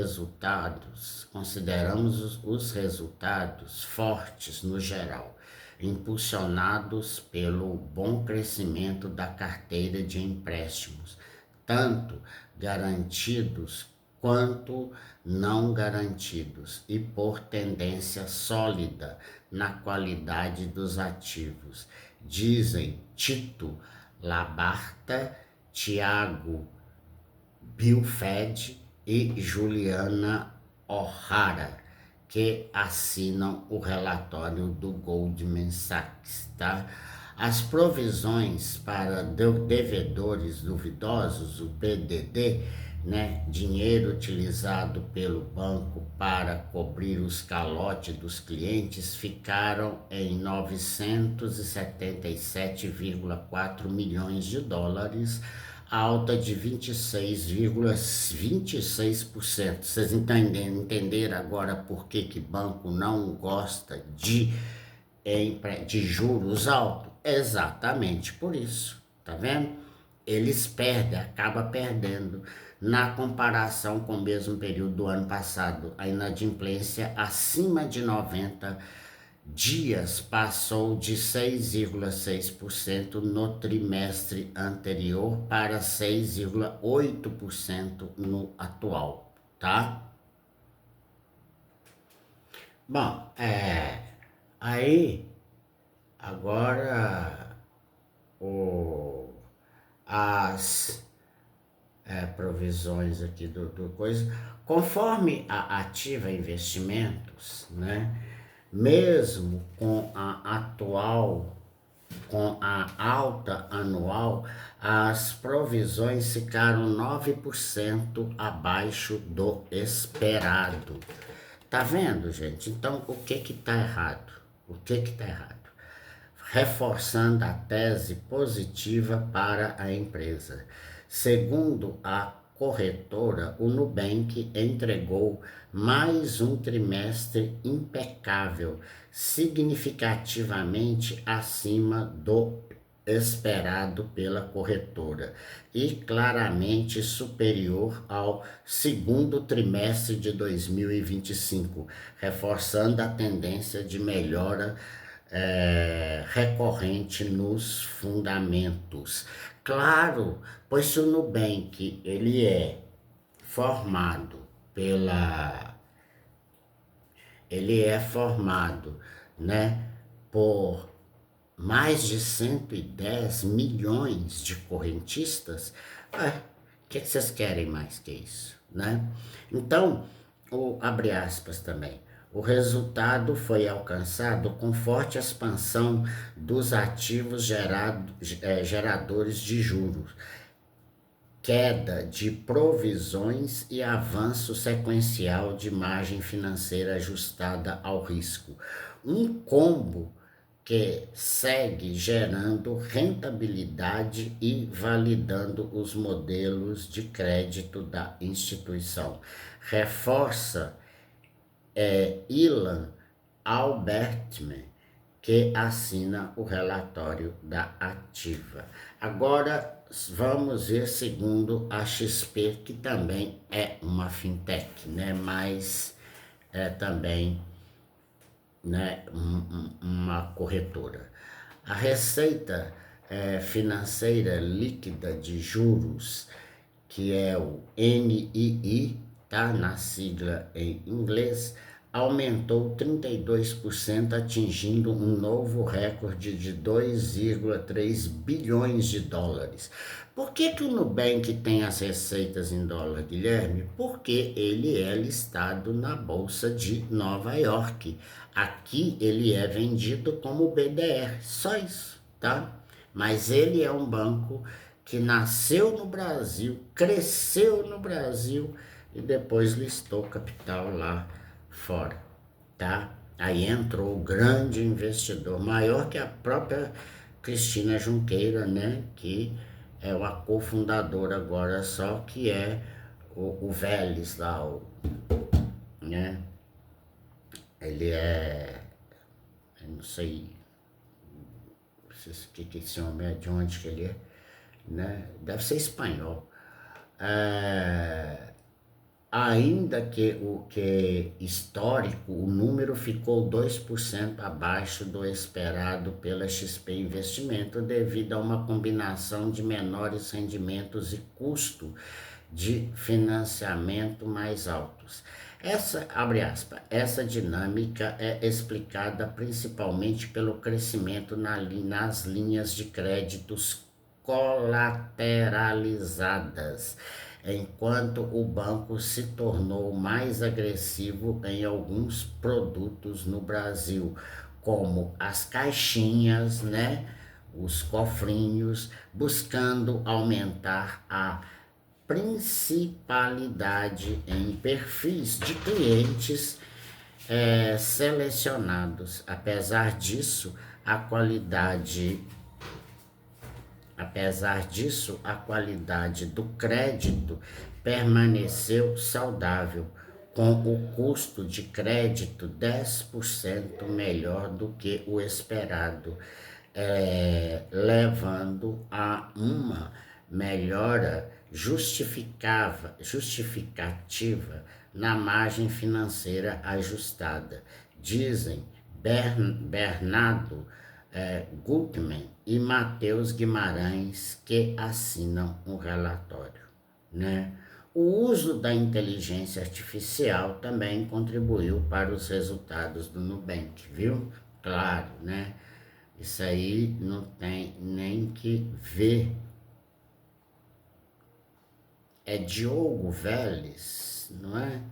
resultados fortes no geral, impulsionados pelo bom crescimento da carteira de empréstimos, tanto garantidos quanto não garantidos, e por tendência sólida na qualidade dos ativos, dizem Tito Labarta, Tiago Bilfed e Juliana O'Hara, que assinam o relatório do Goldman Sachs, tá? As provisões para devedores duvidosos, o PDD, né, dinheiro utilizado pelo banco para cobrir os calotes dos clientes, ficaram em 977,4 milhões de dólares, alta de 26,26%. Vocês entenderam agora por que banco não gosta de juros altos? Exatamente por isso, tá vendo? Eles perdem, acaba perdendo. Na comparação com o mesmo período do ano passado, a inadimplência acima de 90 dias passou de 6,6% no trimestre anterior para 6,8% no atual, tá? Bom, aí agora as provisões aqui do coisa, conforme a Ativa Investimentos, né? Mesmo com a alta anual, as provisões ficaram 9% abaixo do esperado. Tá vendo, gente? Então, o que tá errado? O que tá errado? Reforçando a tese positiva para a empresa. Segundo a corretora, o Nubank entregou mais um trimestre impecável, significativamente acima do esperado pela corretora e claramente superior ao segundo trimestre de 2025, reforçando a tendência de melhora recorrente nos fundamentos. Claro, pois se o Nubank ele é formado pela ele é formado, né, por mais de 110 milhões de correntistas, o que vocês querem mais que isso, né? Então, abre aspas também, o resultado foi alcançado com forte expansão dos ativos geradores de juros, queda de provisões e avanço sequencial de margem financeira ajustada ao risco. Um combo que segue gerando rentabilidade e validando os modelos de crédito da instituição. Reforça Ilan Albertman, que assina o relatório da Ativa. Agora vamos ver segundo a XP, que também é uma fintech, né? Mas é também, né, uma corretora. A receita financeira líquida de juros, que é o NII, tá? Na sigla em inglês, aumentou 32%, atingindo um novo recorde de 2,3 bilhões de dólares. Por que o Nubank tem as receitas em dólar, Guilherme? Porque ele é listado na Bolsa de Nova York. Aqui ele é vendido como BDR, só isso, tá? Mas ele é um banco que nasceu no Brasil, cresceu no Brasil e depois listou capital lá fora, tá? Aí entrou o grande investidor, maior que a própria Cristina Junqueira, né? Que é a cofundadora agora, só que é o Vélez lá, né? Ele é, eu não sei que esse homem é, de onde que ele é, né? Deve ser espanhol. Ainda que o que histórico, o número ficou 2% abaixo do esperado pela XP Investimento, devido a uma combinação de menores rendimentos e custo de financiamento mais altos. Abre aspas, essa dinâmica é explicada principalmente pelo crescimento nas linhas de créditos colateralizadas, enquanto o banco se tornou mais agressivo em alguns produtos no Brasil, como as caixinhas, né, os cofrinhos, buscando aumentar a principalidade em perfis de clientes selecionados. Apesar disso, a qualidade do crédito permaneceu saudável, com o custo de crédito 10% melhor do que o esperado, levando a uma melhora justificativa na margem financeira ajustada, dizem Bernardo Gutmann e Matheus Guimarães, que assinam o relatório, né? O uso da inteligência artificial também contribuiu para os resultados do Nubank, viu? Claro, né? Isso aí não tem nem que ver. É Diogo Vélez, não é?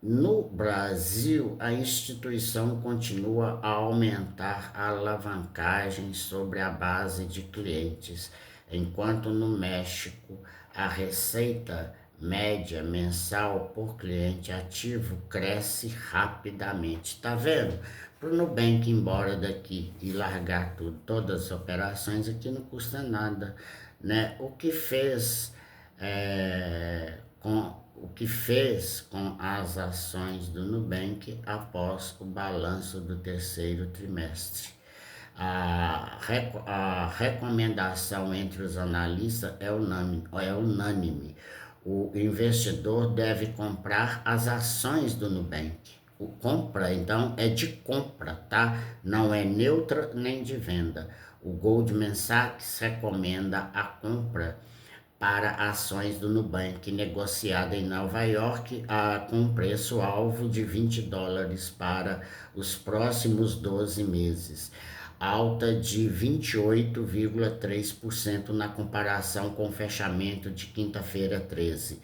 No Brasil, a instituição continua a aumentar a alavancagem sobre a base de clientes, enquanto no México a receita média mensal por cliente ativo cresce rapidamente. Tá vendo? Para o Nubank ir embora daqui e largar tudo, todas as operações, aqui não custa nada, né? O que fez com as ações do Nubank após o balanço do terceiro trimestre. A recomendação entre os analistas é unânime. O investidor deve comprar as ações do Nubank. O compra, então, é de compra, tá? Não é neutra nem de venda. O Goldman Sachs recomenda a compra para ações do Nubank negociada em Nova York com preço-alvo de $20 para os próximos 12 meses, alta de 28,3% na comparação com o fechamento de quinta-feira 13,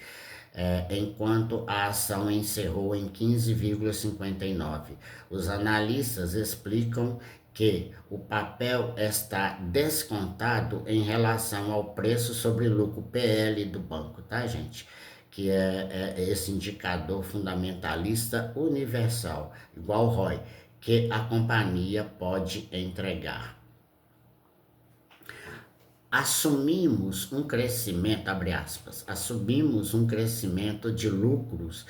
enquanto a ação encerrou em 15,59. Os analistas explicam que o papel está descontado em relação ao preço sobre lucro PL do banco, tá, gente? Que é esse indicador fundamentalista universal, igual o ROI, que a companhia pode entregar. Assumimos um crescimento, abre aspas, assumimos um crescimento de lucros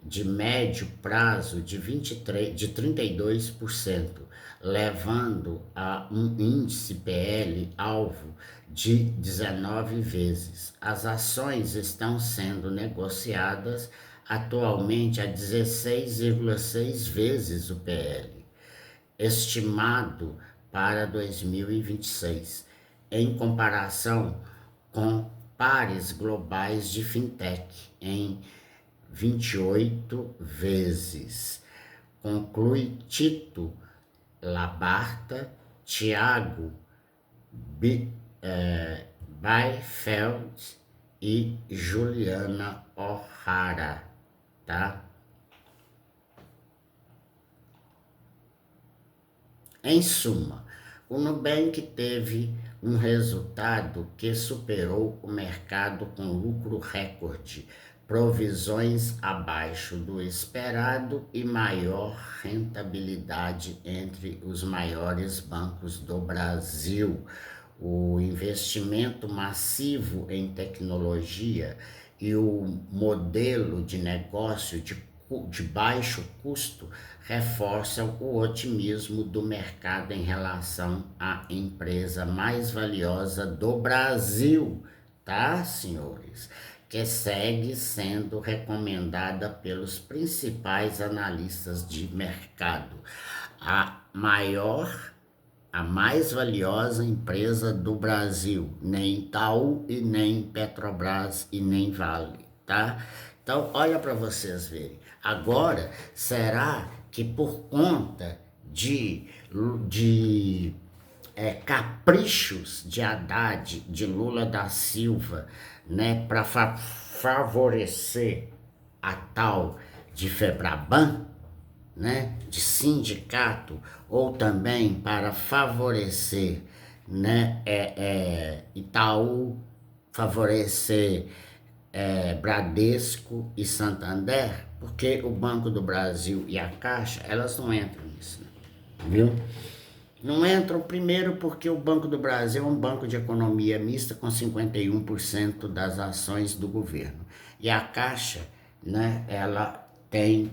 de médio prazo de 32%, levando a um índice PL alvo de 19 vezes. As ações estão sendo negociadas atualmente a 16,6 vezes o PL, estimado para 2026, em comparação com pares globais de fintech, em 28 vezes. Conclui Tito Labarta, Thiago Beifeld e Juliana O'Hara, tá? Em suma, o Nubank teve um resultado que superou o mercado com lucro recorde, provisões abaixo do esperado e maior rentabilidade entre os maiores bancos do Brasil. O investimento massivo em tecnologia e o modelo de negócio de baixo custo reforçam o otimismo do mercado em relação à empresa mais valiosa do Brasil, tá, senhores? Que segue sendo recomendada pelos principais analistas de mercado. A mais valiosa empresa do Brasil, nem Itaú e nem Petrobras e nem Vale, tá? Então, olha para vocês verem. Agora, será que por conta de caprichos de Haddad, de Lula da Silva, né, para favorecer a tal de Febraban, né, de sindicato, ou também para favorecer, né, Itaú, favorecer Bradesco e Santander, porque o Banco do Brasil e a Caixa, elas não entram nisso, né? Viu? Não entram primeiro porque o Banco do Brasil é um banco de economia mista com 51% das ações do governo. E a Caixa, né, ela tem,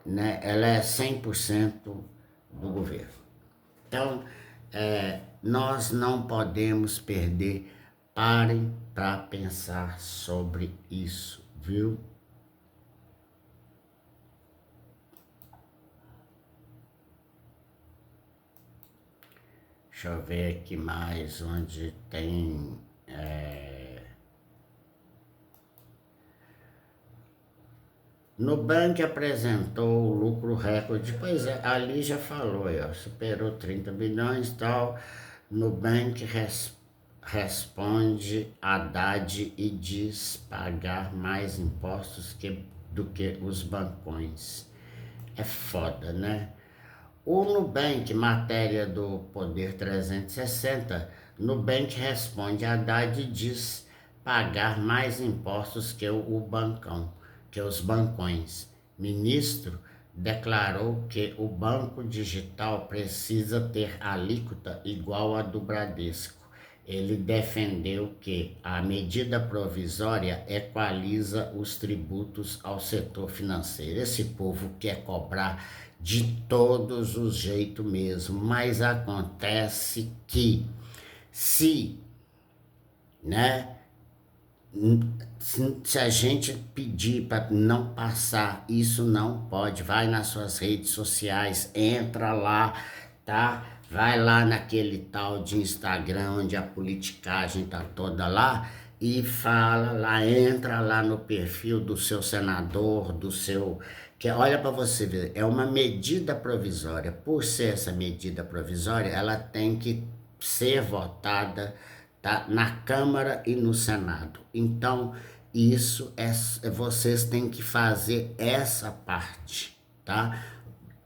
né, ela é 100% do governo. Então, nós não podemos perder. Parem para pensar sobre isso, viu? Deixa eu ver aqui mais onde tem. Nubank apresentou o lucro recorde. Pois é, ali já falou, ó, superou 30 bilhões e tal. Nubank responde Haddad e diz pagar mais impostos do que os bancões. É foda, né? O Nubank, matéria do Poder 360, Nubank responde Haddad e diz pagar mais impostos que o bancão, que os bancões. Ministro declarou que o banco digital precisa ter alíquota igual a do Bradesco. ele defendeu que a medida provisória equaliza os tributos ao setor financeiro. Esse povo quer cobrar de todos os jeitos mesmo, mas acontece que se, né, se a gente pedir para não passar, isso não pode. Vai nas suas redes sociais, entra lá, tá? Vai lá naquele tal de Instagram onde a politicagem tá toda lá e fala lá, entra lá no perfil do seu senador, do seu... Que olha para você ver, é uma medida provisória. Por ser essa medida provisória, ela tem que ser votada, tá, na Câmara e no Senado. Então, isso vocês têm que fazer essa parte, tá?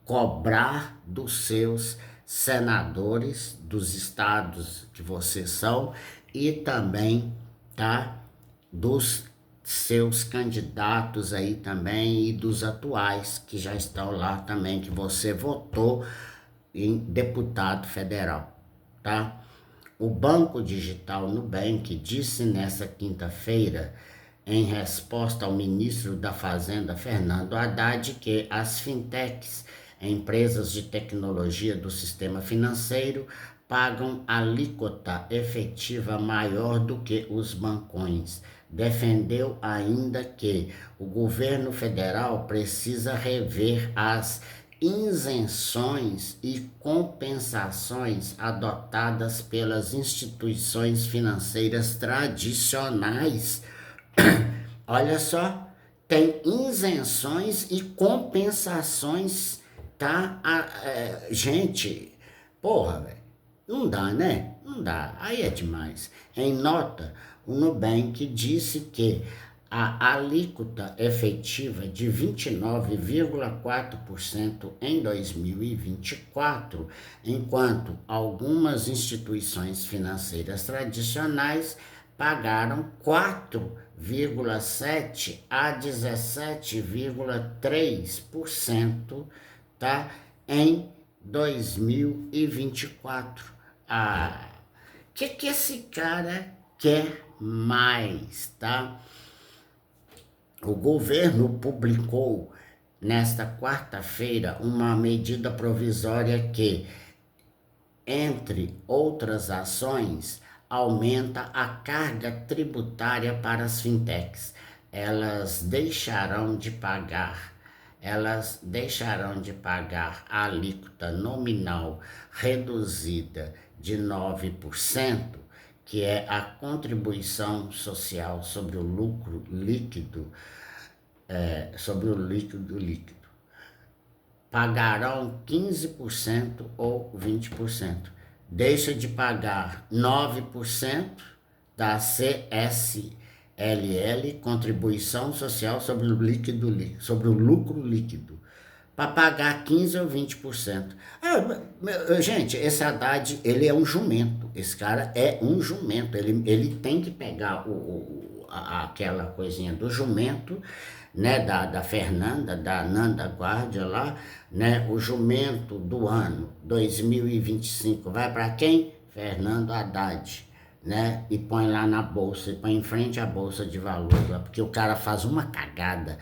Cobrar dos seus senadores, dos estados que vocês são, e também, tá, dos seus candidatos aí também e dos atuais que já estão lá também, que você votou em deputado federal, tá? O Banco Digital Nubank disse nesta quinta-feira, em resposta ao ministro da Fazenda, Fernando Haddad, que as fintechs, empresas de tecnologia do sistema financeiro, pagam alíquota efetiva maior do que os bancões. Defendeu ainda que o governo federal precisa rever as isenções e compensações adotadas pelas instituições financeiras tradicionais. Olha só, tem isenções e compensações, tá? Gente, porra, velho, não dá, né? Não dá, aí é demais. Em nota, o Nubank disse que a alíquota efetiva de 29,4% em 2024, enquanto algumas instituições financeiras tradicionais pagaram 4,7% a 17,3%, tá, em 2024. Que esse cara quer mais, tá? O governo publicou nesta quarta-feira uma medida provisória que, entre outras ações, aumenta a carga tributária para as fintechs. Elas deixarão de pagar a alíquota nominal reduzida de 9%, que é a contribuição social sobre o lucro líquido, líquido. Pagarão 15% ou 20%. Deixa de pagar 9% da CSLL, contribuição social sobre o sobre o lucro líquido, para pagar 15% ou 20%. Gente, esse Haddad, ele é um jumento. Esse cara é um jumento. Ele tem que pegar aquela coisinha do jumento, né, da Fernanda, da Nanda Guardia lá, né, o jumento do ano 2025 vai para quem? Fernando Haddad, né, e põe lá na bolsa, e põe em frente à bolsa de valores, porque o cara faz uma cagada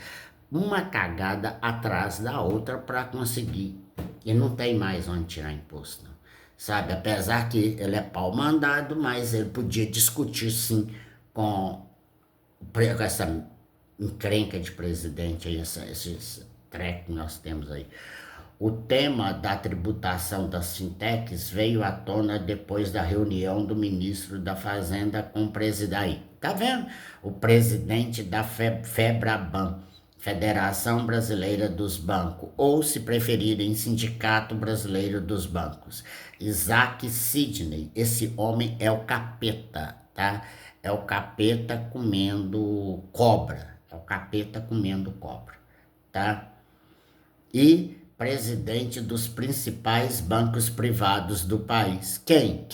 atrás da outra para conseguir, e não tem mais onde tirar imposto, não. Sabe, apesar que ele é pau mandado, mas ele podia discutir sim com essa encrenca de presidente aí, esse treco que nós temos aí. O tema da tributação das fintechs veio à tona depois da reunião do ministro da Fazenda com o presidente. Aí, tá vendo? O presidente da FEBRABAN, Federação Brasileira dos Bancos, ou, se preferirem, Sindicato Brasileiro dos Bancos. Isaac Sidney, esse homem é o capeta, tá? É o capeta comendo cobra. É o capeta comendo cobra, tá? E presidente dos principais bancos privados do país. Quem?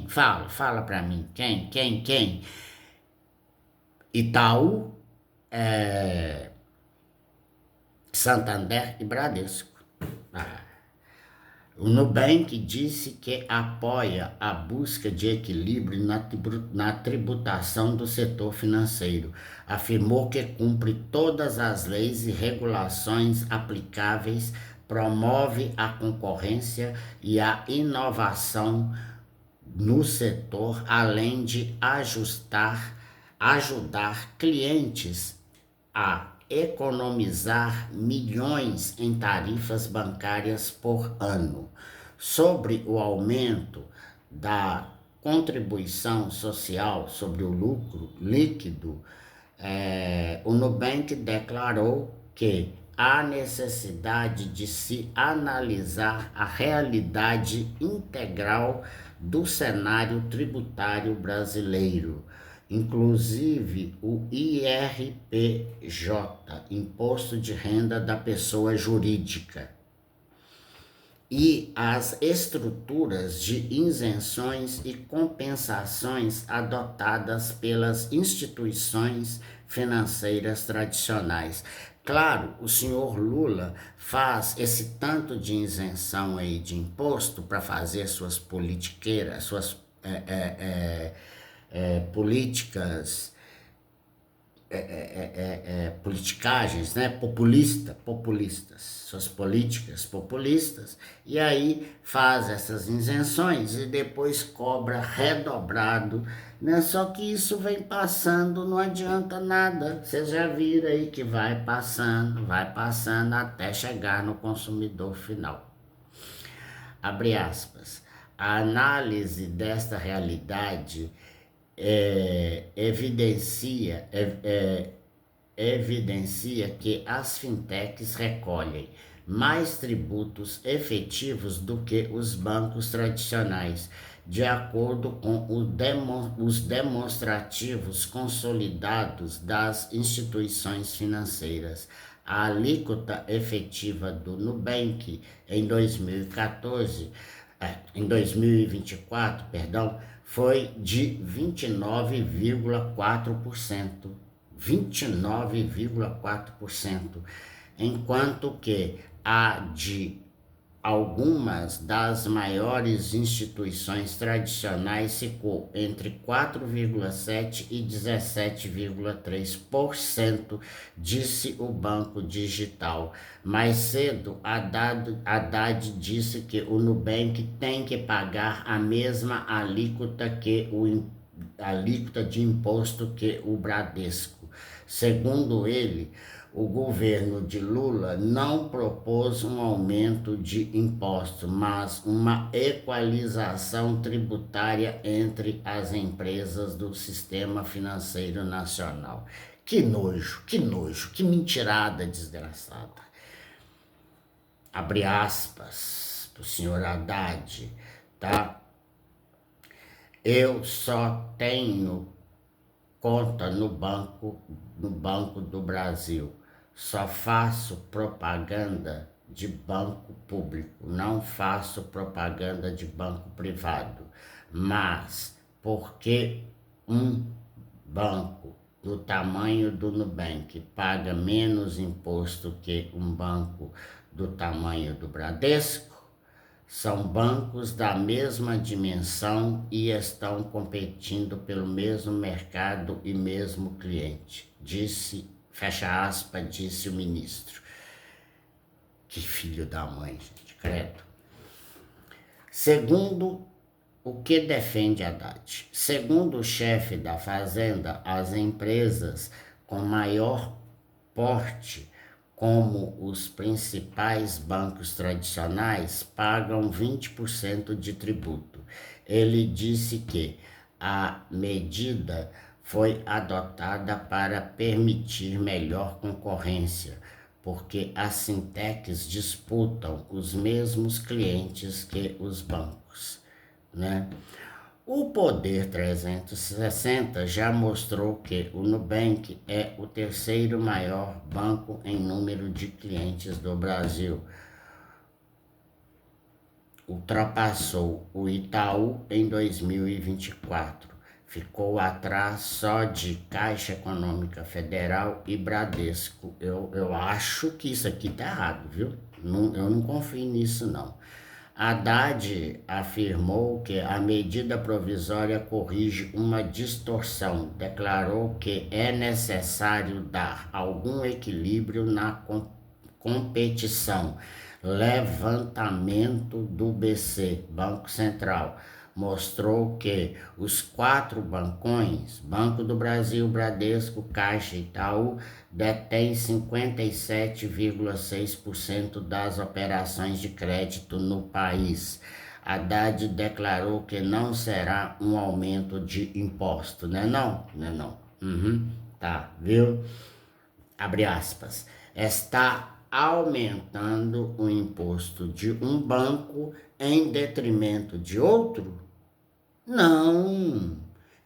Fala pra mim. Quem? Itaú, Santander e Bradesco. O Nubank disse que apoia a busca de equilíbrio na tributação do setor financeiro. Afirmou que cumpre todas as leis e regulações aplicáveis, promove a concorrência e a inovação no setor, além de ajudar clientes a economizar milhões em tarifas bancárias por ano. Sobre o aumento da contribuição social sobre o lucro líquido, o Nubank declarou que há necessidade de se analisar a realidade integral do cenário tributário brasileiro, inclusive o IRPJ, Imposto de Renda da Pessoa Jurídica, e as estruturas de isenções e compensações adotadas pelas instituições financeiras tradicionais. Claro, o senhor Lula faz esse tanto de isenção aí de imposto para fazer suas politiqueiras, suas políticas, politicagens, né? Populistas, suas políticas populistas, e aí faz essas isenções e depois cobra redobrado, né? Só que isso vem passando, não adianta nada. Vocês já viram aí que vai passando até chegar no consumidor final. Abre aspas. A análise desta realidade evidencia que as fintechs recolhem mais tributos efetivos do que os bancos tradicionais, de acordo com os demonstrativos consolidados das instituições financeiras. A alíquota efetiva do Nubank em 2024, foi de 29,4%. 29,4%, enquanto que a de algumas das maiores instituições tradicionais ficou entre 4,7% e 17,3%, disse o Banco Digital. Mais cedo, Haddad disse que o Nubank tem que pagar a mesma alíquota de imposto que o Bradesco. Segundo ele, o governo de Lula não propôs um aumento de imposto, mas uma equalização tributária entre as empresas do sistema financeiro nacional. Que nojo, que mentirada desgraçada. Abre aspas para o senhor Haddad, tá? Eu só tenho conta no Banco do Brasil. Só faço propaganda de banco público, não faço propaganda de banco privado. Mas porque um banco do tamanho do Nubank paga menos imposto que um banco do tamanho do Bradesco, são bancos da mesma dimensão e estão competindo pelo mesmo mercado e mesmo cliente, disse, fecha aspas, disse o ministro. Que filho da mãe, gente, credo. Segundo o que defende Haddad, segundo o chefe da Fazenda, as empresas com maior porte, como os principais bancos tradicionais, pagam 20% de tributo. Ele disse que a medida foi adotada para permitir melhor concorrência, porque as fintechs disputam os mesmos clientes que os bancos, né? O Poder 360 já mostrou que o Nubank é o terceiro maior banco em número de clientes do Brasil. Ultrapassou o Itaú em 2024. Ficou atrás só de Caixa Econômica Federal e Bradesco. Eu acho que isso aqui tá errado, viu? Eu não confio nisso, não. Haddad afirmou que a medida provisória corrige uma distorção. Declarou que é necessário dar algum equilíbrio na competição. Levantamento do BC, Banco Central, mostrou que os 4 bancões, Banco do Brasil, Bradesco, Caixa e Itaú, detêm 57,6% das operações de crédito no país. Haddad declarou que não será um aumento de imposto, né não? Né não? Tá, viu? Abre aspas. Está aumentando o imposto de um banco em detrimento de outro? Não,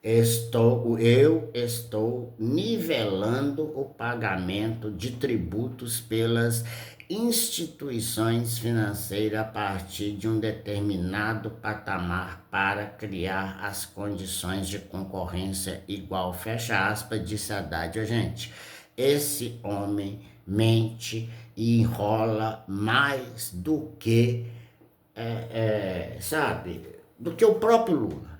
eu estou nivelando o pagamento de tributos pelas instituições financeiras a partir de um determinado patamar para criar as condições de concorrência igual. Fecha aspas, disse Haddad. Gente, esse homem mente e enrola mais do que, sabe, do que o próprio Lula.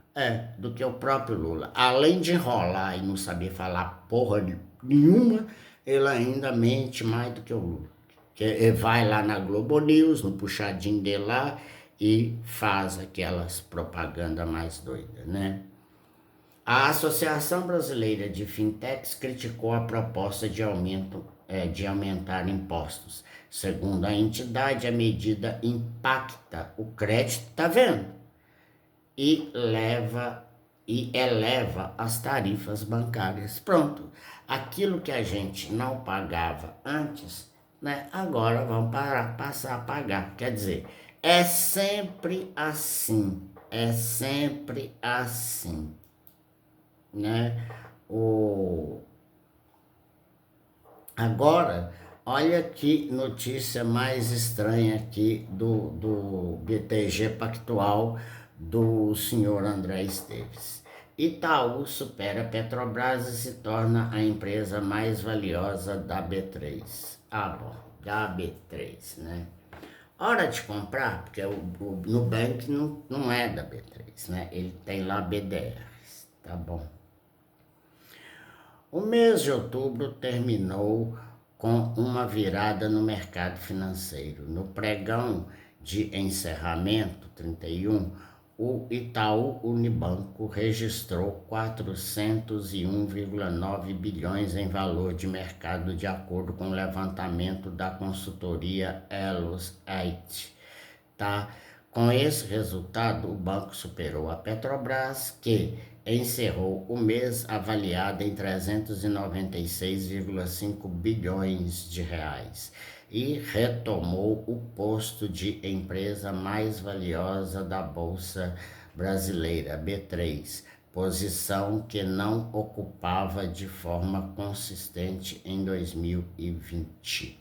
Do que o próprio Lula. Além de enrolar e não saber falar porra nenhuma, ele ainda mente mais do que o Lula. Que ele vai lá na Globo News, no puxadinho dele lá, e faz aquelas propagandas mais doidas, né? A Associação Brasileira de Fintechs criticou a proposta de aumentar impostos. Segundo a entidade, a medida impacta o crédito, tá vendo? E eleva as tarifas bancárias. Pronto. Aquilo que a gente não pagava antes, né? Agora vamos passar a pagar. Quer dizer, é sempre assim. É sempre assim, né? Agora, olha que notícia mais estranha aqui do BTG Pactual do senhor André Esteves. Itaú supera Petrobras e se torna a empresa mais valiosa da B3. Ah, bom, da B3, né? Hora de comprar, porque o Nubank não é da B3, né? Ele tem lá BDRs, tá bom. O mês de outubro terminou com uma virada no mercado financeiro. No pregão de encerramento, 31, o Itaú Unibanco registrou 401,9 bilhões em valor de mercado, de acordo com o levantamento da consultoria Elos 8. Tá? Com esse resultado, o banco superou a Petrobras, que encerrou o mês avaliada em 396,5 bilhões de reais e retomou o posto de empresa mais valiosa da Bolsa Brasileira, B3, posição que não ocupava de forma consistente em 2020.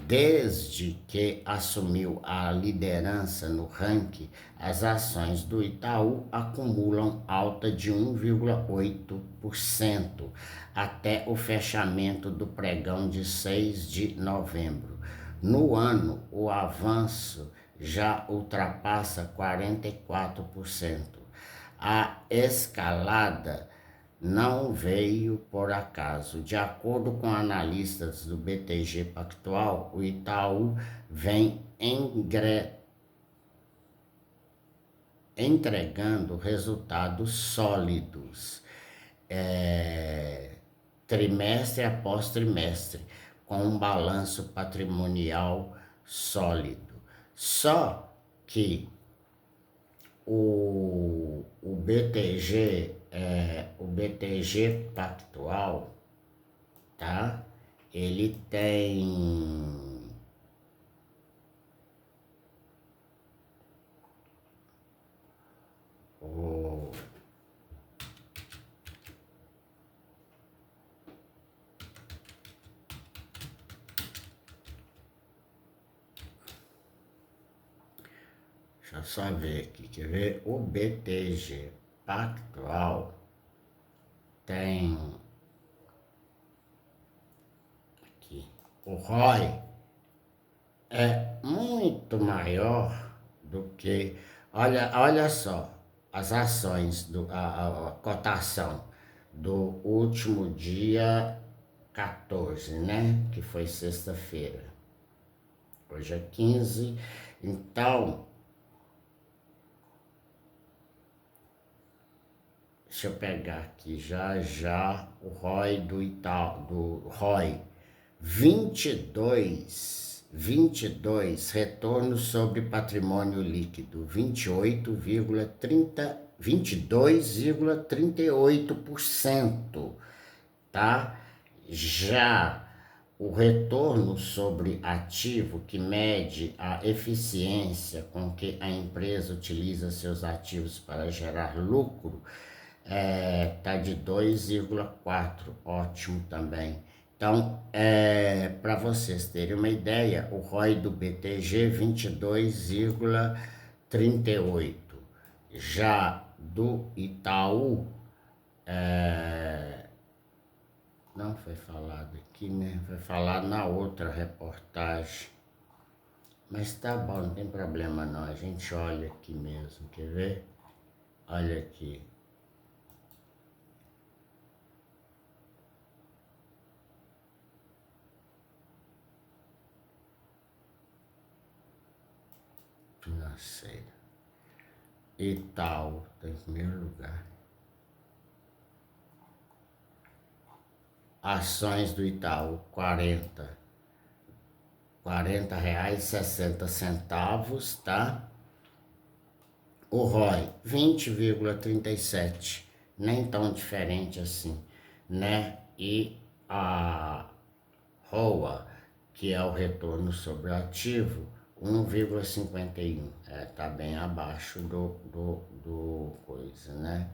Desde que assumiu a liderança no ranking, as ações do Itaú acumulam alta de 1,8% até o fechamento do pregão de 6 de novembro. No ano, o avanço já ultrapassa 44%. A escalada não veio por acaso. De acordo com analistas do BTG Pactual, o Itaú vem entregando resultados sólidos, trimestre após trimestre, com um balanço patrimonial sólido. Só que o BTG Pactual, tá? Ele tem o deixa eu só ver aqui, quer ver? O BTG Pactual tem aqui, o ROI é muito maior do que. Olha só, as ações, a cotação do último dia 14, né? Que foi sexta-feira. Hoje é 15. Então, deixa eu pegar aqui já o ROI do Itaú, do ROI 22 retorno sobre patrimônio líquido, 22,38%, tá? Já o retorno sobre ativo, que mede a eficiência com que a empresa utiliza seus ativos para gerar lucro, tá de 2,4, ótimo também. Então, para vocês terem uma ideia, o ROI do BTG 22,38. Já do Itaú, não foi falado aqui, né? Foi falado na outra reportagem. Mas tá bom, não tem problema não. A gente olha aqui mesmo, quer ver? Olha aqui. Financeira. Itaú, tá em primeiro lugar. Ações do Itaú, R$ 40,60, tá? O ROI, 20,37, nem tão diferente assim, né? E a ROA, que é o retorno sobre o ativo, 1,51, tá bem abaixo do coisa, né?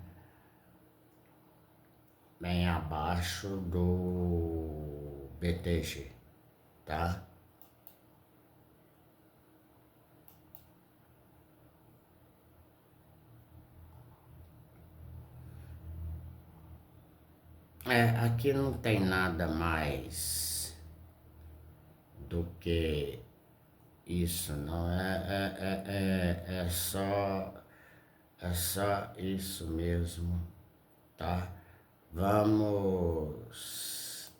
Bem abaixo do BTG, tá? Aqui não tem nada mais do que isso, não. É só isso mesmo, tá? Vamos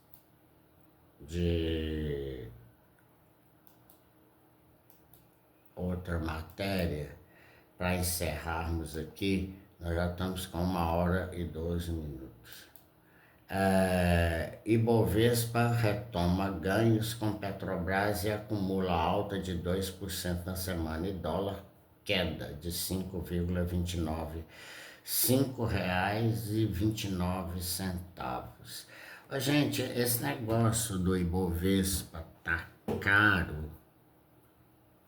de outra matéria para encerrarmos aqui. Nós já estamos com 1h12. Ibovespa retoma ganhos com Petrobras e acumula alta de 2% na semana, e dólar queda de 5,29, R$ 5,29. Gente, esse negócio do Ibovespa tá caro,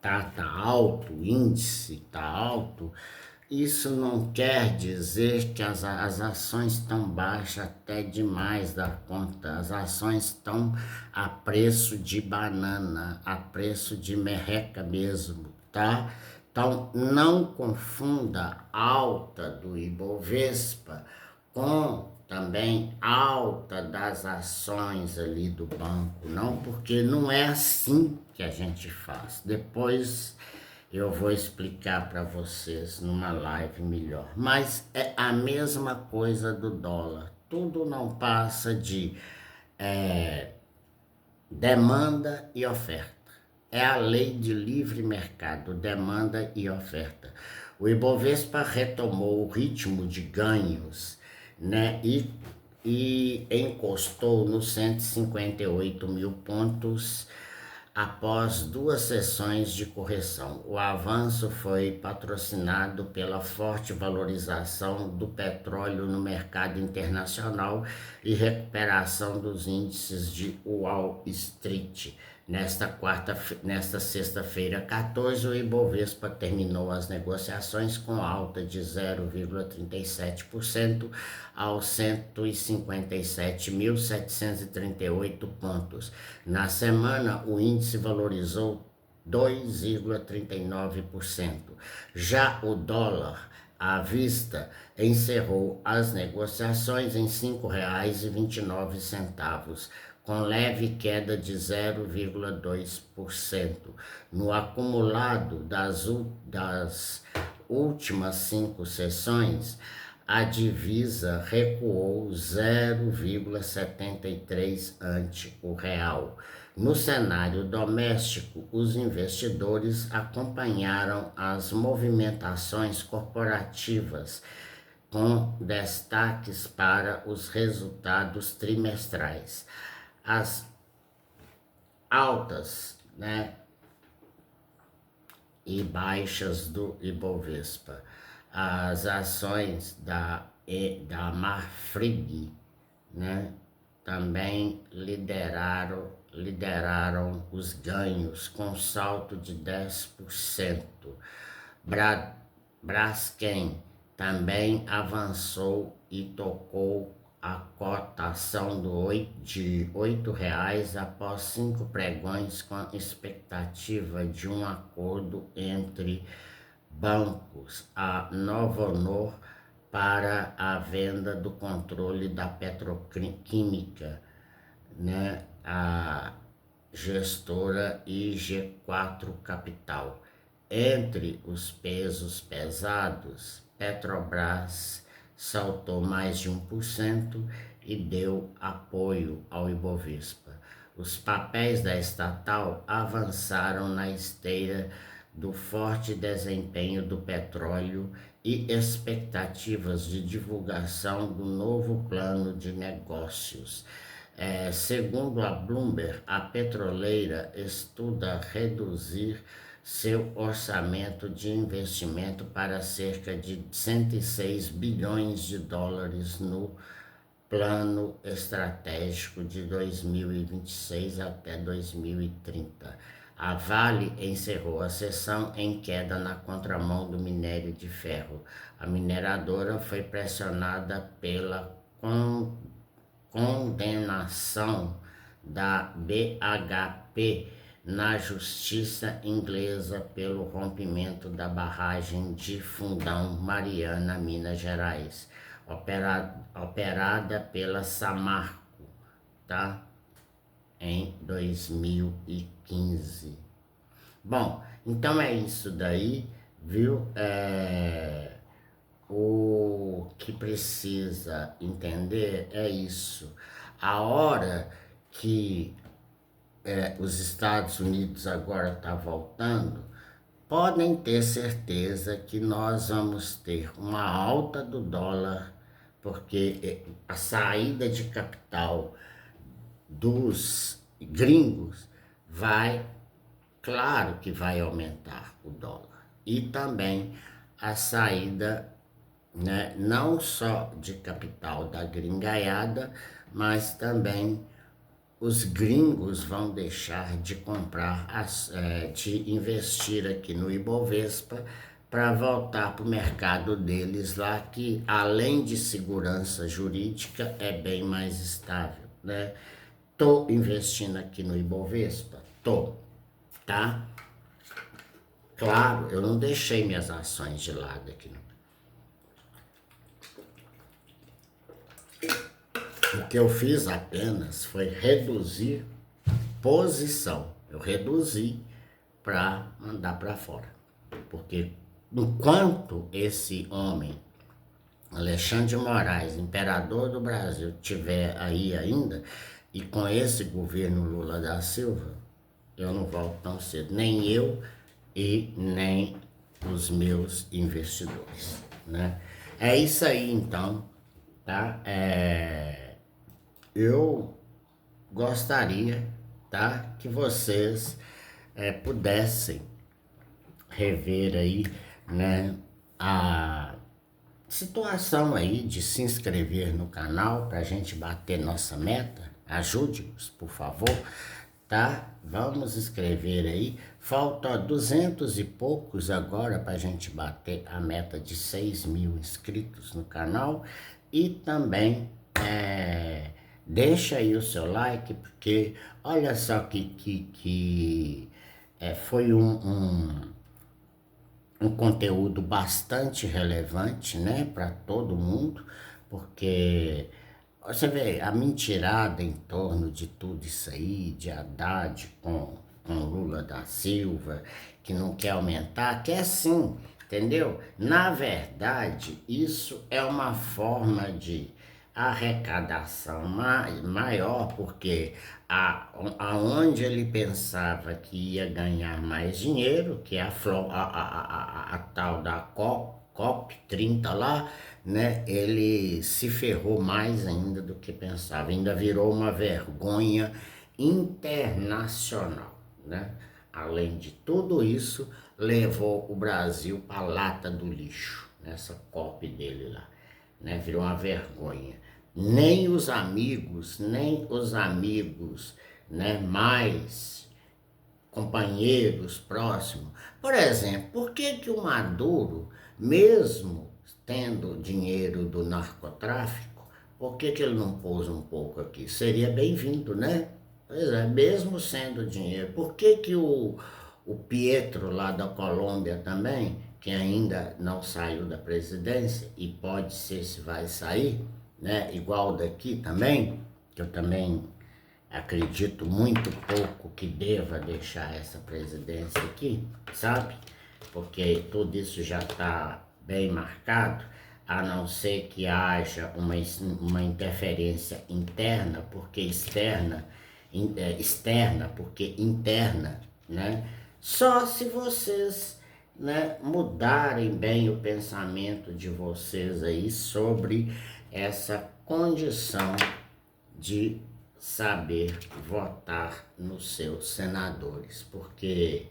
tá alto, o índice tá alto. Isso não quer dizer que as ações estão baixas até demais da conta. As ações estão a preço de banana, a preço de merreca mesmo, tá? Então, não confunda a alta do Ibovespa com também alta das ações ali do banco, não, porque não é assim que a gente faz. Depois eu vou explicar para vocês numa live melhor. Mas é a mesma coisa do dólar. Tudo não passa de demanda e oferta. É a lei de livre mercado, demanda e oferta. O Ibovespa retomou o ritmo de ganhos, né? E encostou nos 158 mil pontos após 2 sessões de correção. O avanço foi patrocinado pela forte valorização do petróleo no mercado internacional e recuperação dos índices de Wall Street. Nesta sexta-feira 14, o Ibovespa terminou as negociações com alta de 0,37% aos 157.738 pontos. Na semana, o índice valorizou 2,39%. Já o dólar à vista encerrou as negociações em R$ 5,29, com leve queda de 0,2%. No acumulado das últimas 5 sessões, a divisa recuou 0,73 ante o real. No cenário doméstico, os investidores acompanharam as movimentações corporativas, com destaques para os resultados trimestrais. As altas, e baixas do Ibovespa. As ações da Marfrig, também lideraram os ganhos com salto de 10%. Braskem também avançou e tocou a cotação de R$ 8 após 5 pregões, com expectativa de um acordo entre bancos. A Novonor para a venda do controle da petroquímica, a gestora IG4 Capital. Entre os pesos pesados, Petrobras saltou mais de 1% e deu apoio ao Ibovespa. Os papéis da estatal avançaram na esteira do forte desempenho do petróleo e expectativas de divulgação do novo plano de negócios. Segundo a Bloomberg, a petroleira estuda reduzir seu orçamento de investimento para cerca de 106 bilhões de dólares no plano estratégico de 2026 até 2030. A Vale encerrou a sessão em queda na contramão do minério de ferro. A mineradora foi pressionada pela condenação da BHP na justiça inglesa pelo rompimento da barragem de Fundão Mariana, Minas Gerais, operada pela Samarco, em 2015. Bom, então é isso daí, viu? O que precisa entender é isso. A hora que os Estados Unidos agora está voltando, podem ter certeza que nós vamos ter uma alta do dólar, porque a saída de capital dos gringos claro que vai aumentar o dólar. E também a saída, não só de capital da gringaiada, mas também os gringos vão deixar de comprar, de investir aqui no Ibovespa para voltar para o mercado deles lá, que além de segurança jurídica é bem mais estável, Tô investindo aqui no Ibovespa? Tô, tá? Claro, eu não deixei minhas ações de lado aqui, não. O que eu fiz apenas foi reduzir posição. Eu reduzi para mandar para fora. Porque enquanto esse homem, Alexandre de Moraes, imperador do Brasil, estiver aí ainda, e com esse governo Lula da Silva, eu não volto tão cedo. Nem eu e nem os meus investidores, É isso aí, então, tá? Eu gostaria, que vocês pudessem rever aí, a situação aí de se inscrever no canal para a gente bater nossa meta. Ajude-nos, por favor, Vamos inscrever aí. Falta 200 e poucos agora para a gente bater a meta de 6.000 inscritos no canal. E também deixa aí o seu like, porque olha só que foi um conteúdo bastante relevante, para todo mundo, porque Você vê a mentirada em torno de tudo isso aí, de Haddad com Lula da Silva, que não quer aumentar, quer sim, entendeu? Na verdade, isso é uma forma de arrecadação maior, porque aonde ele pensava que ia ganhar mais dinheiro, que é a tal da COP 30 lá, né? Ele se ferrou mais ainda do que pensava, ainda virou uma vergonha internacional, né? Além de tudo isso, levou o Brasil para a lata do lixo, nessa COP dele lá, né? Virou uma vergonha. Nem os amigos, né, mais companheiros próximos. Por exemplo, por que que o Maduro, mesmo tendo dinheiro do narcotráfico, por que que ele não pôs um pouco aqui? Seria bem-vindo, né? Pois é, mesmo sendo dinheiro. Por que que o Pietro lá da Colômbia também, que ainda não saiu da presidência e pode ser se vai sair, né? Igual daqui também, que eu também acredito muito pouco que deva deixar essa presidência aqui, sabe? Porque tudo isso já está bem marcado, a não ser que haja uma interferência interna, porque externa, porque interna, né? Só se vocês, né, mudarem bem o pensamento de vocês aí sobre essa condição de saber votar nos seus senadores, porque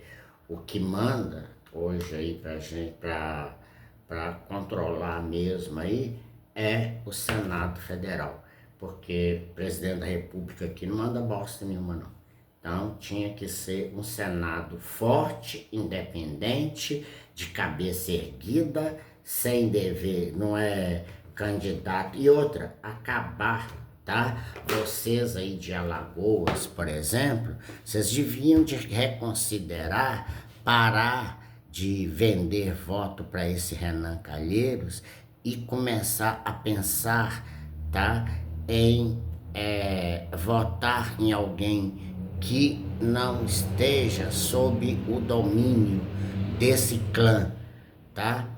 o que manda hoje aí pra gente, para controlar mesmo aí, é o Senado Federal, porque o presidente da República aqui não manda bosta nenhuma não. Então tinha que ser um Senado forte, independente, de cabeça erguida, sem dever, não é candidato. E outra, acabar, tá? Vocês aí de Alagoas, por exemplo, vocês deviam de reconsiderar, parar de vender voto para esse Renan Calheiros e começar a pensar, tá, em votar em alguém que não esteja sob o domínio desse clã, tá?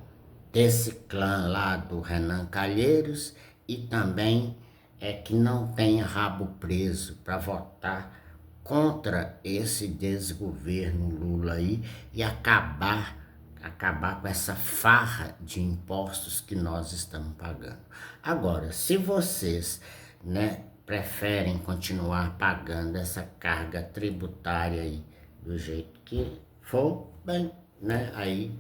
Desse clã lá do Renan Calheiros, e também que não tenha rabo preso para votar contra esse desgoverno Lula aí e acabar com essa farra de impostos que nós estamos pagando. Agora, se vocês, né, preferem continuar pagando essa carga tributária aí do jeito que for, bem, né, aí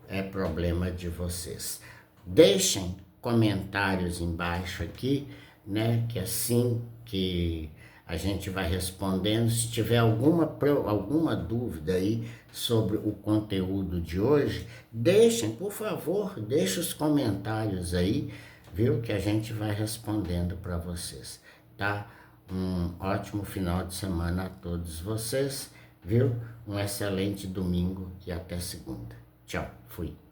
é problema de vocês. Deixem comentários embaixo aqui, né, que assim que a gente vai respondendo, se tiver alguma dúvida aí sobre o conteúdo de hoje, deixem, por favor, deixem os comentários aí, viu, que a gente vai respondendo para vocês, tá? Um ótimo final de semana a todos vocês, viu? Um excelente domingo e até segunda. Tchau, fui.